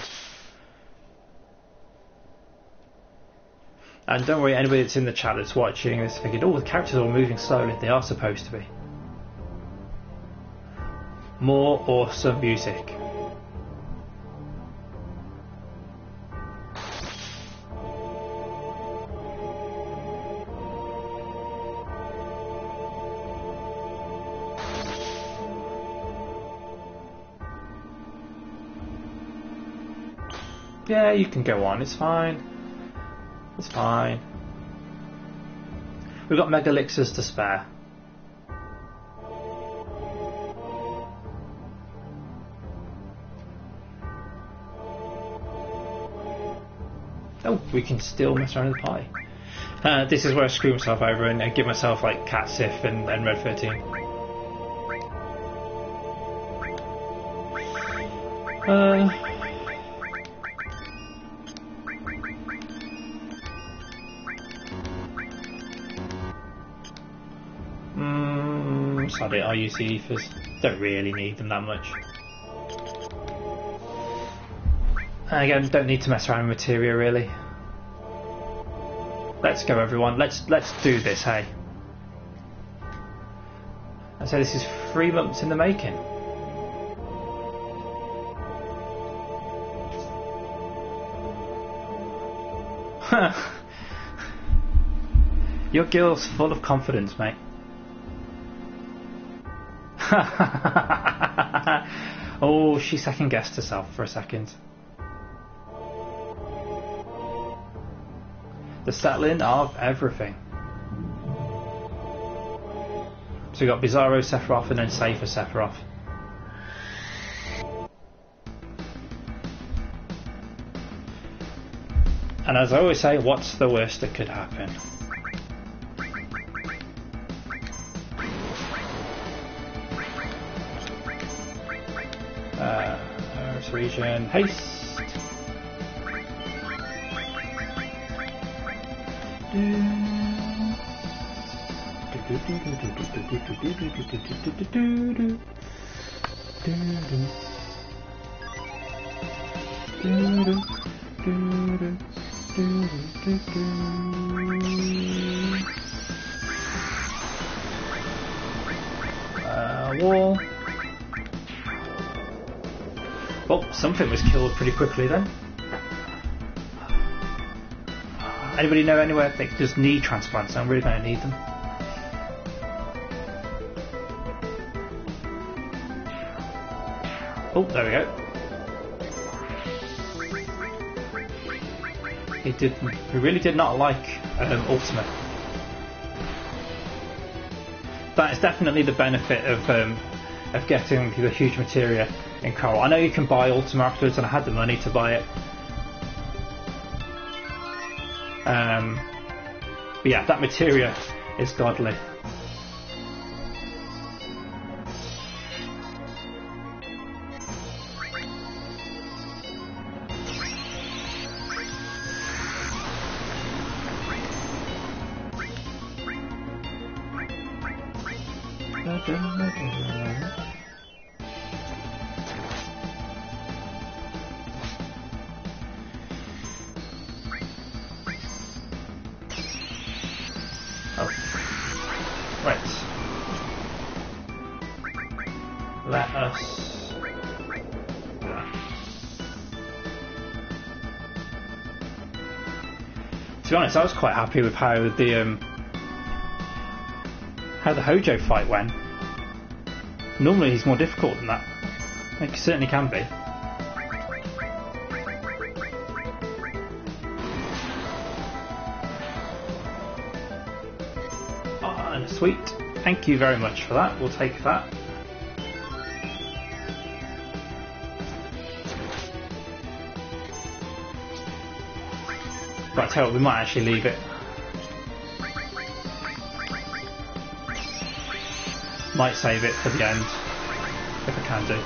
And don't worry, anybody that's in the chat that's watching this thinking, oh, the characters are all moving slowly. They are supposed to be. More awesome music. Yeah, you can go on, it's fine. It's fine. We've got Mega Elixirs to spare. Oh, we can still mess around with the pie. This is where I screw myself over and give myself like Cat Sif and Red 13. Sorry, I use the ethers. Don't really need them that much. And again, don't need to mess around with materia really. Let's go, everyone. Let's do this. Hey. I say this is 3 months in the making. Your guild's full of confidence, mate. Oh, she second guessed herself for a second. The settling of everything. So we got Bizarro Sephiroth and then Safer Sephiroth. And as I always say, what's the worst that could happen? Earth region, haste. Wall. Well, something was killed pretty quickly then. Anybody know anywhere they just need transplants? I'm really going to need them. Oh, there we go. He really did not like Ultimate. That is definitely the benefit of getting the huge materia in Coral. I know you can buy Ultima afterwards, and I had the money to buy it. But yeah, that materia is godly. Oh. Right. Let us... To be honest, I was quite happy with how the Hojo fight went. Normally he's more difficult than that. Like, he certainly can be. Oh, and sweet. Thank you very much for that. We'll take that. But I tell you what, we might actually leave it. Might save it for the end, if I can do.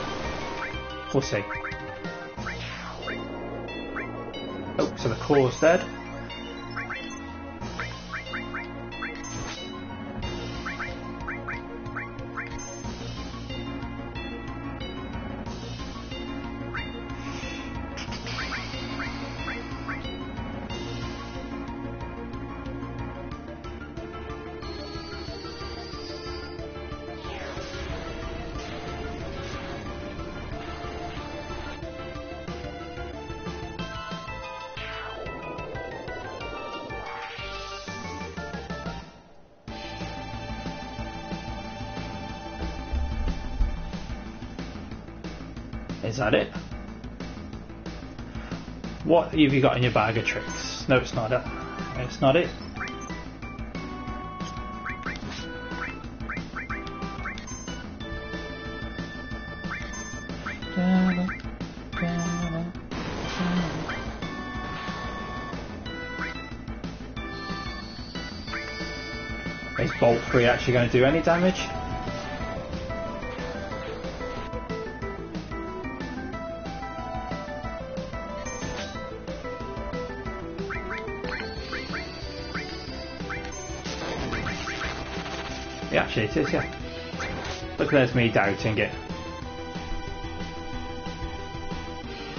We'll see. Oh, so the core's dead. Is that it? What have you got in your bag of tricks? No, it's not it. It's not it. Is Bolt 3 actually going to do any damage? Yeah, actually it is, yeah. Look, there's me doubting it.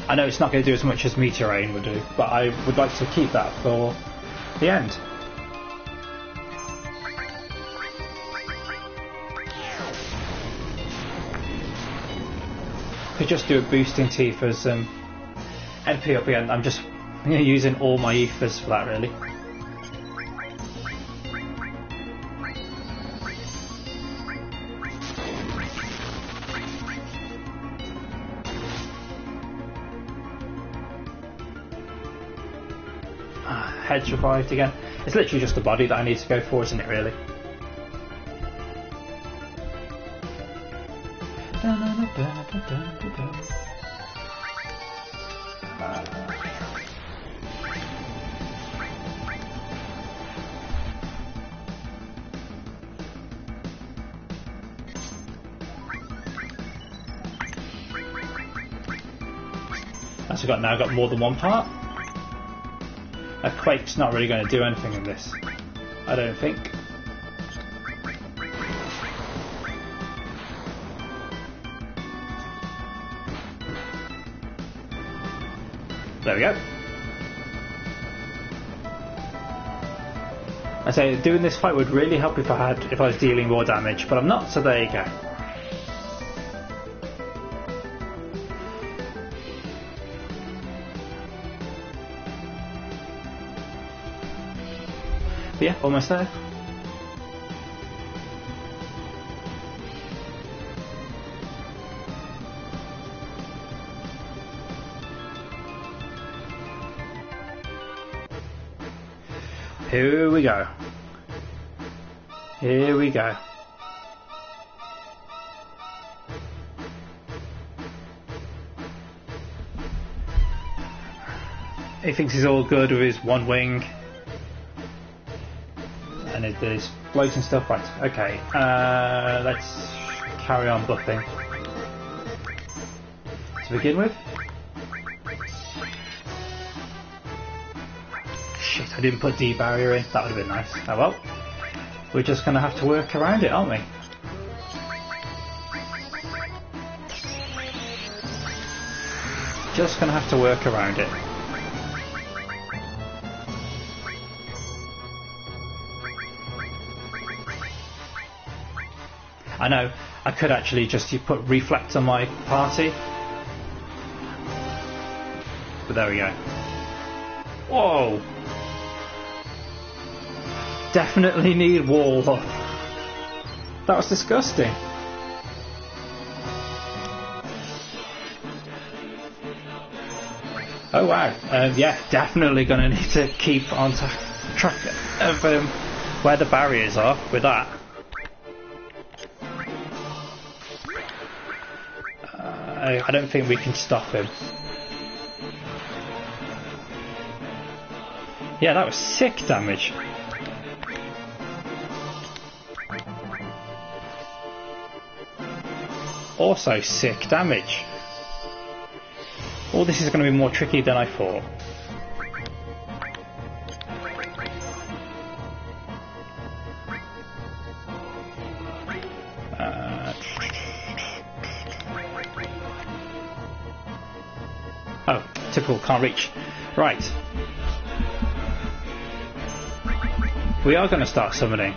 I know it's not going to do as much as Meteorane would do, but I would like to keep that for the end. Could just do a boosting Tifa's MP up again. I'm just using all my ethers for that, really. Head revived again. It's literally just the body that I need to go for, isn't it, really? So now got more than one part. A quake's not really going to do anything in this, I don't think. There we go. I say doing this fight would really help if I was dealing more damage, but I'm not, so there you go. But yeah, almost there. Here we go. Here we go. He thinks he's all good with his one wing. And there's blows and stuff. Right, okay. Let's carry on buffing. To begin with. Shit, I didn't put D barrier in. That would have been nice. Oh well. We're just going to have to work around it, aren't we? Just going to have to work around it. I know, I could actually just put reflect on my party. But there we go. Whoa! Definitely need wall. That was disgusting. Oh wow, yeah, definitely going to need to keep on track of where the barriers are with that. I don't think we can stop him. Yeah, that was sick damage. Also sick damage. All this is going to be more tricky than I thought. Oh, typical, can't reach. Right. We are going to start summoning.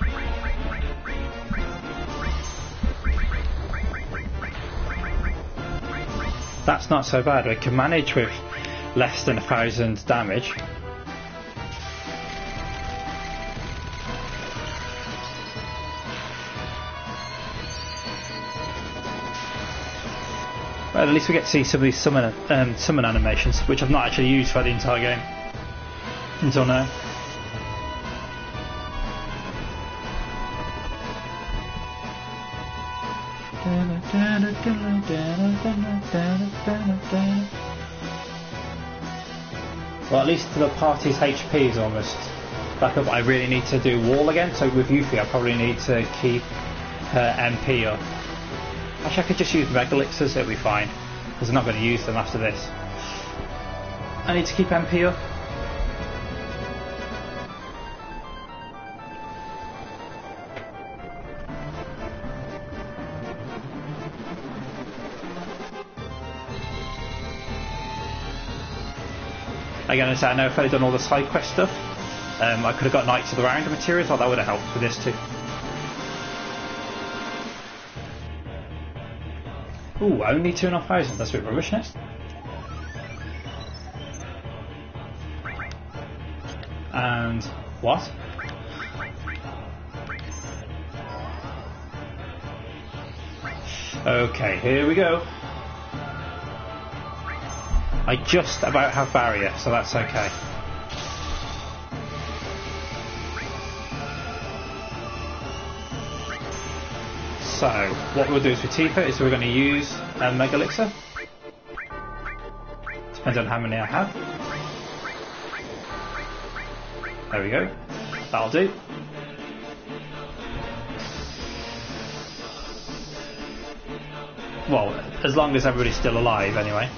That's not so bad. We can manage with less than 1,000 damage. Well, at least we get to see some of these summon animations, which I've not actually used for the entire game until now. Well, at least the party's HP is almost back up. I really need to do wall again, so with Yuffie I probably need to keep her MP up. Actually, I could just use Mega Elixirs, it'll be fine, because I'm not going to use them after this. I need to keep MP up. Again, I know if I'd done all the side quest stuff, I could have got Knights of the Round materials, or that would have helped with this too. Ooh, only 2,500, that's a bit rubbish, isn't it? And what? Okay, here we go. I just about have barrier, so that's okay. So, what we'll do is with Tifa is we're going to use a Mega Elixir. Depends on how many I have. There we go. That'll do. Well, as long as everybody's still alive, anyway.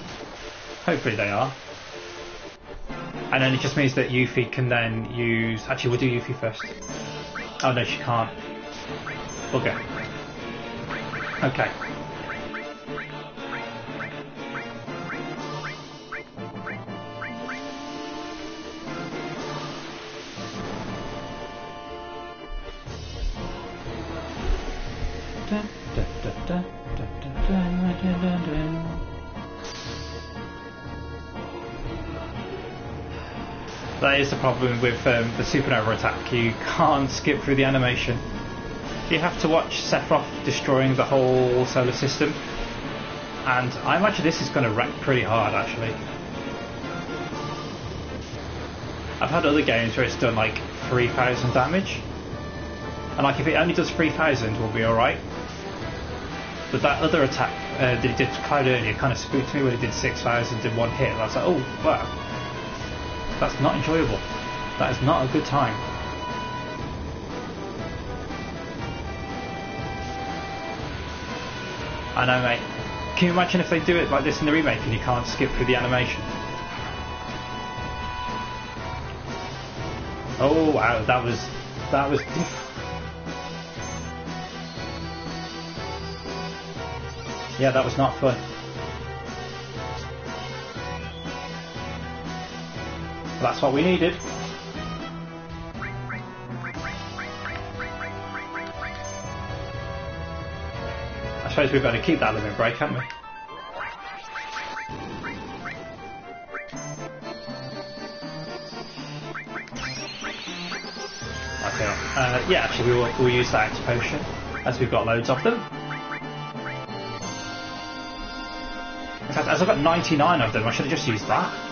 Hopefully they are. And then it just means that Yuffie can then use... Actually, we'll do Yuffie first. Oh no, she can't. Okay. Okay. That is the problem with the supernova attack. You can't skip through the animation. You have to watch Sephiroth destroying the whole solar system, and I imagine this is going to wreck pretty hard actually. I've had other games where it's done like 3,000 damage, and like if it only does 3,000 we'll be alright. But that other attack that it did quite earlier kind of spooked me when it did 6,000 in one hit, and I was like, oh wow. That's not enjoyable. That is not a good time. I know, mate. Can you imagine if they do it like this in the remake and you can't skip through the animation? Oh wow, that was yeah, that was not fun. That's what we needed. I suppose we better keep that limit break, haven't we? Okay. Yeah, actually, we'll use that X potion as we've got loads of them. In fact, as I've got 99 of them, I should have just used that.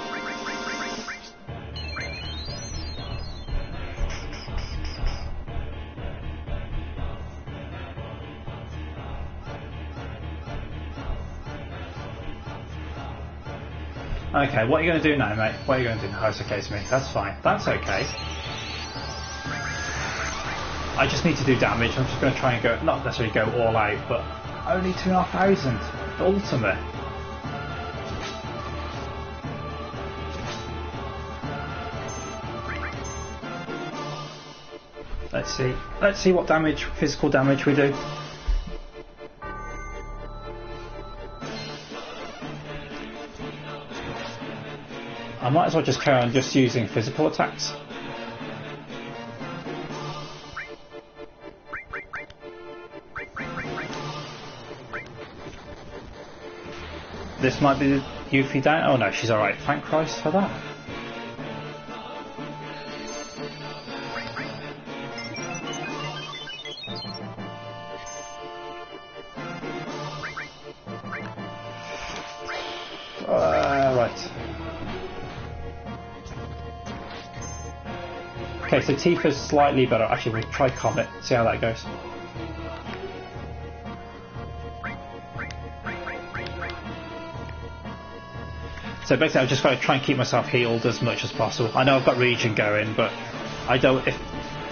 Okay, what are you going to do now, mate? What are you going to do? Oh, it's okay to me. That's fine. That's okay. I just need to do damage. I'm just going to try and go, not necessarily go all out, but only 2,500. Ultimate. Let's see. Let's see what damage, physical damage we do. I might as well just carry on just using physical attacks. This might be Yuffie down. Oh no, she's alright. Thank Christ for that. Right. Okay, so Tifa's slightly better. Actually, we'll try Comet, see how that goes. So basically I've just got to try and keep myself healed as much as possible. I know I've got Regen going, but I don't... If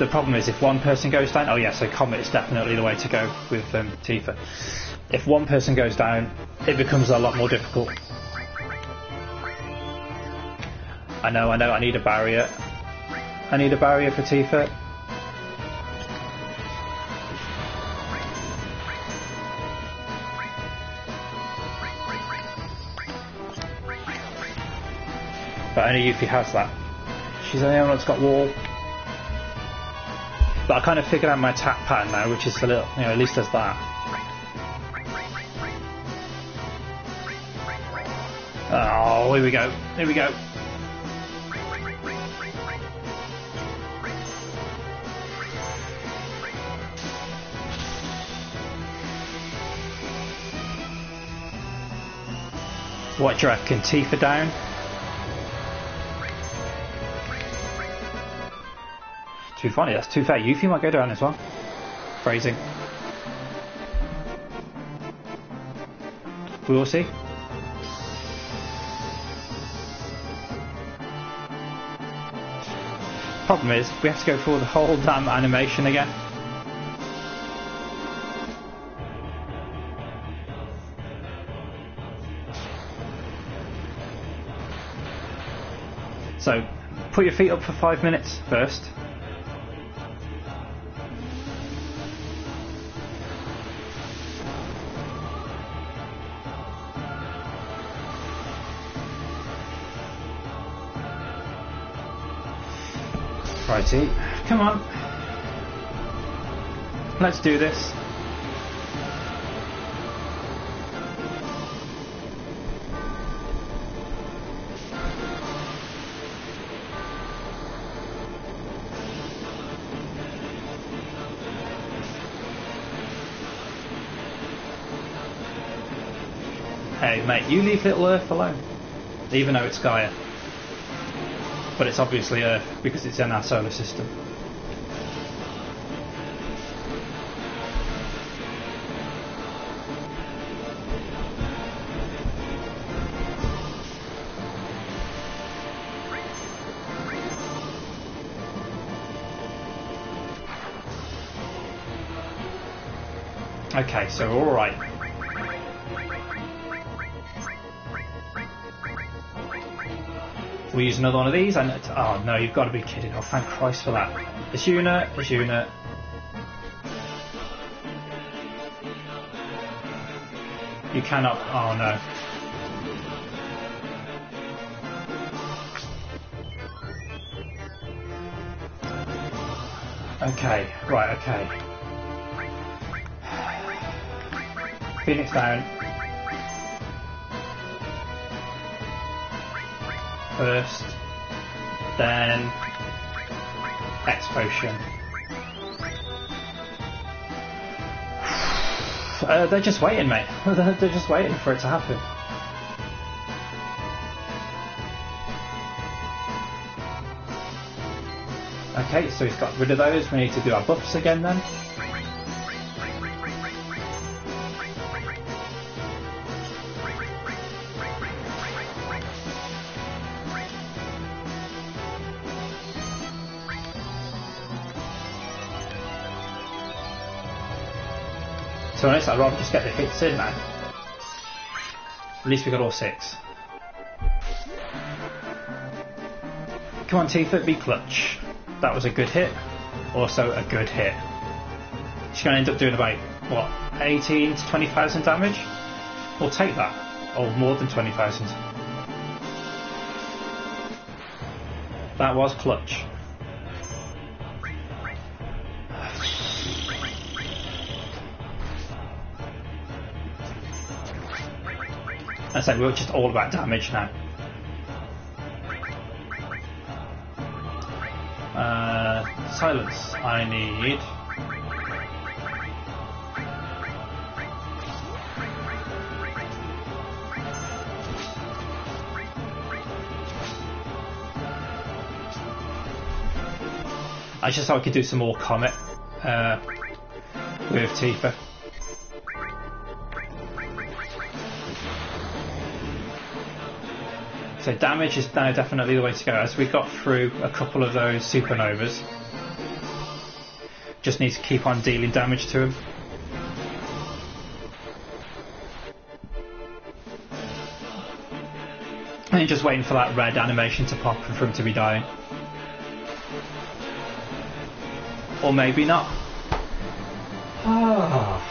the problem is if one person goes down... Oh yeah, so Comet is definitely the way to go with Tifa. If one person goes down, it becomes a lot more difficult. I know, I need a barrier. I need a barrier for Tifa. But only Yuffie has that. She's the only one that's got wall. But I kind of figured out my attack pattern now, which is a little, you know, at least there's that. Oh, here we go. Here we go. What do you reckon? Tifa down? Too funny, that's too fair. Yuffie might go down as well. Phrasing. We will see. Problem is, we have to go through the whole damn animation again. So put your feet up for 5 minutes first. Righty, come on. Let's do this. Hey mate, you leave Little Earth alone. Even though it's Gaia. But it's obviously Earth because it's in our solar system. Okay, so alright. We use another one of these, and oh no, you've got to be kidding! Oh, thank Christ for that. Ashuna, Ashuna. You cannot. Oh no. Okay, right, okay. Phoenix down. First, then X potion. They're just waiting, mate. They're just waiting for it to happen. Okay, so he's got rid of those. We need to do our buffs again then. To be honest, I'd rather just get the hits in now. At least we got all 6. Come on Tifa, be clutch. That was a good hit. Also a good hit. She's going to end up doing about, what, 18 to 20,000 damage? We'll take that. Or more than 20,000. That was clutch. I say we're just all about damage now. Silence. I need. I just thought I could do some more Comet with Tifa. So damage is now definitely the way to go, as we got through a couple of those supernovas. Just need to keep on dealing damage to him. And just waiting for that red animation to pop and for him to be dying. Or maybe not. Ah.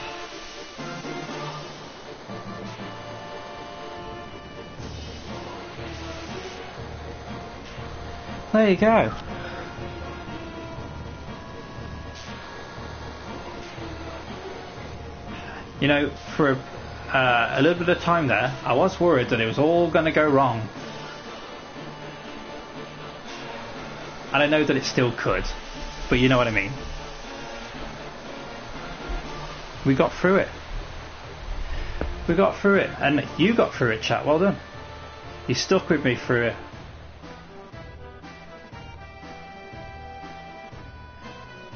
There you go. You know, for a little bit of time there, I was worried that it was all going to go wrong. And I know that it still could, but you know what I mean. We got through it. We got through it, and you got through it, chat. Well done. You stuck with me through it.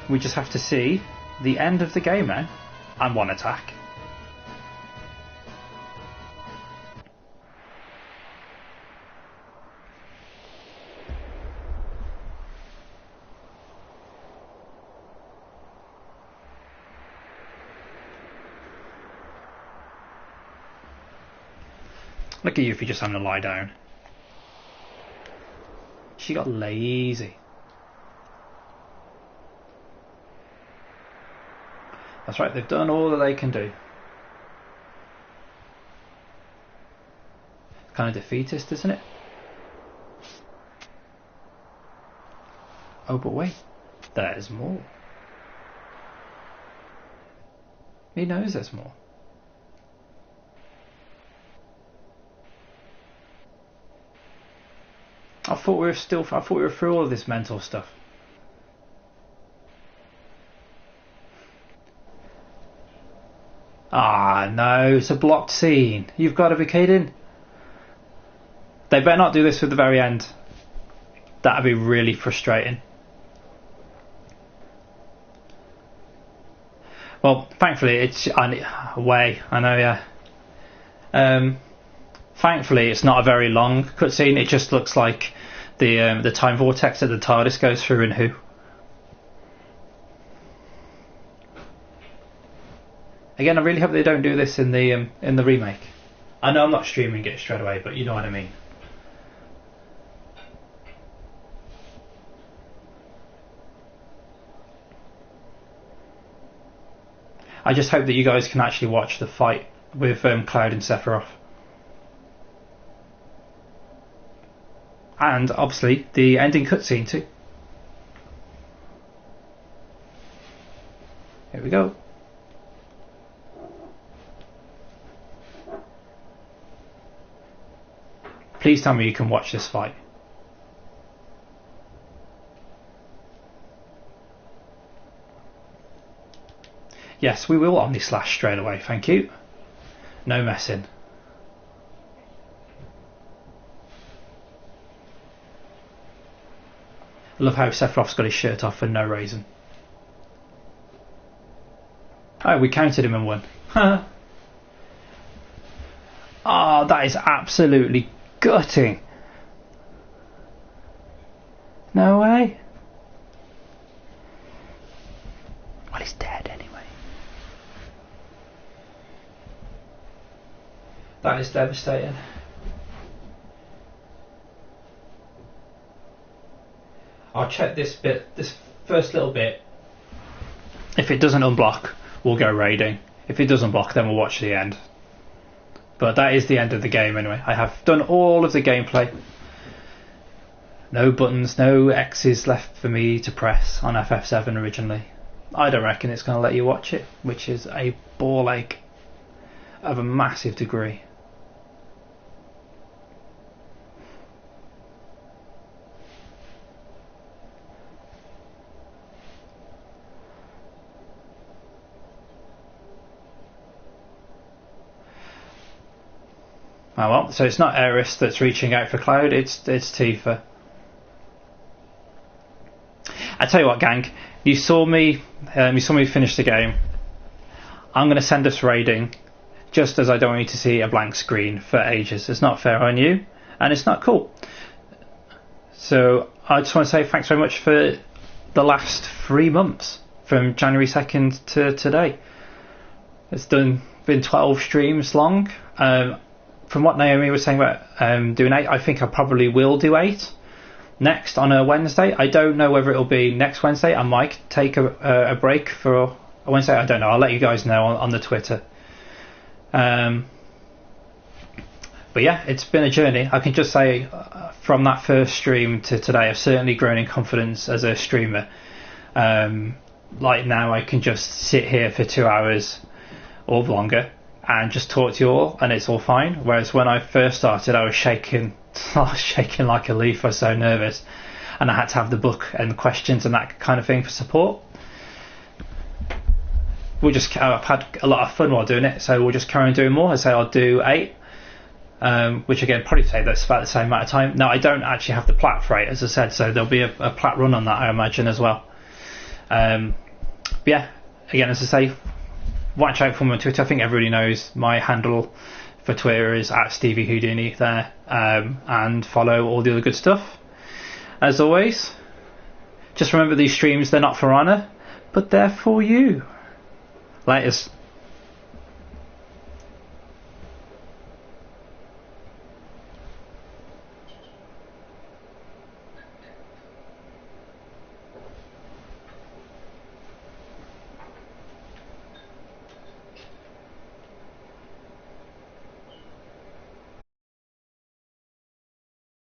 We just have to see the end of the game now, and one attack. Look at you if you're just having to lie down. She got lazy. That's right, they've done all that they can do. Kind of defeatist, isn't it? Oh, but wait. There's more. He knows there's more. I thought we were through all of this mental stuff. Ah, no, it's a blocked scene. You've got to be kidding. They better not do this at the very end. That'd be really frustrating. Well, thankfully it's away. I know, yeah. Thankfully, it's not a very long cutscene. It just looks like the time vortex that the TARDIS goes through in Who. Again, I really hope they don't do this in the remake. I know I'm not streaming it straight away, but you know what I mean. I just hope that you guys can actually watch the fight with Cloud and Sephiroth. And obviously the ending cutscene too. Here we go. Please tell me you can watch this fight. Yes, we will Omni-Slash straight away, thank you. No messing. I love how Sephiroth's got his shirt off for no reason. Oh, we counted him and won. Oh, that is absolutely gutting. No way. Well, he's dead anyway. That is devastating. I'll check this first little bit. If it doesn't unblock, we'll go raiding. If it doesn't block, then we'll watch the end. But that is the end of the game anyway. I have done all of the gameplay. No buttons, no X's left for me to press on FF7 originally. I don't reckon it's going to let you watch it, which is a ball ache of a massive degree. Oh well, so it's not Eris that's reaching out for Cloud, it's Tifa. I tell you what, gang, you saw me finish the game. I'm going to send us raiding, just as I don't want you to see a blank screen for ages. It's not fair on you, and it's not cool. So I just want to say thanks very much for the last 3 months, from January 2nd to today. It's been 12 streams long. From what Naomi was saying about doing 8, I think I probably will do 8 next on a Wednesday. I don't know whether it'll be next Wednesday. I might take a break for a Wednesday. I don't know. I'll let you guys know on the Twitter. But yeah, it's been a journey. I can just say from that first stream to today, I've certainly grown in confidence as a streamer. Like now, I can just sit here for 2 hours or longer and just talk to you all, and it's all fine. Whereas when I first started, I was shaking like a leaf. I was so nervous, and I had to have the book and questions and that kind of thing for support. I've had a lot of fun while doing it, so we'll just carry on doing more. I say I'll do 8, which again probably say that's about the same amount of time. Now I don't actually have the plat for 8, as I said, so there'll be a plat run on that, I imagine, as well. But yeah, again, as I say, watch out for me on Twitter. I think everybody knows my handle for Twitter is @StevieHoudini there, and follow all the other good stuff. As always, just remember these streams, they're not for honour, but they're for you. Laters.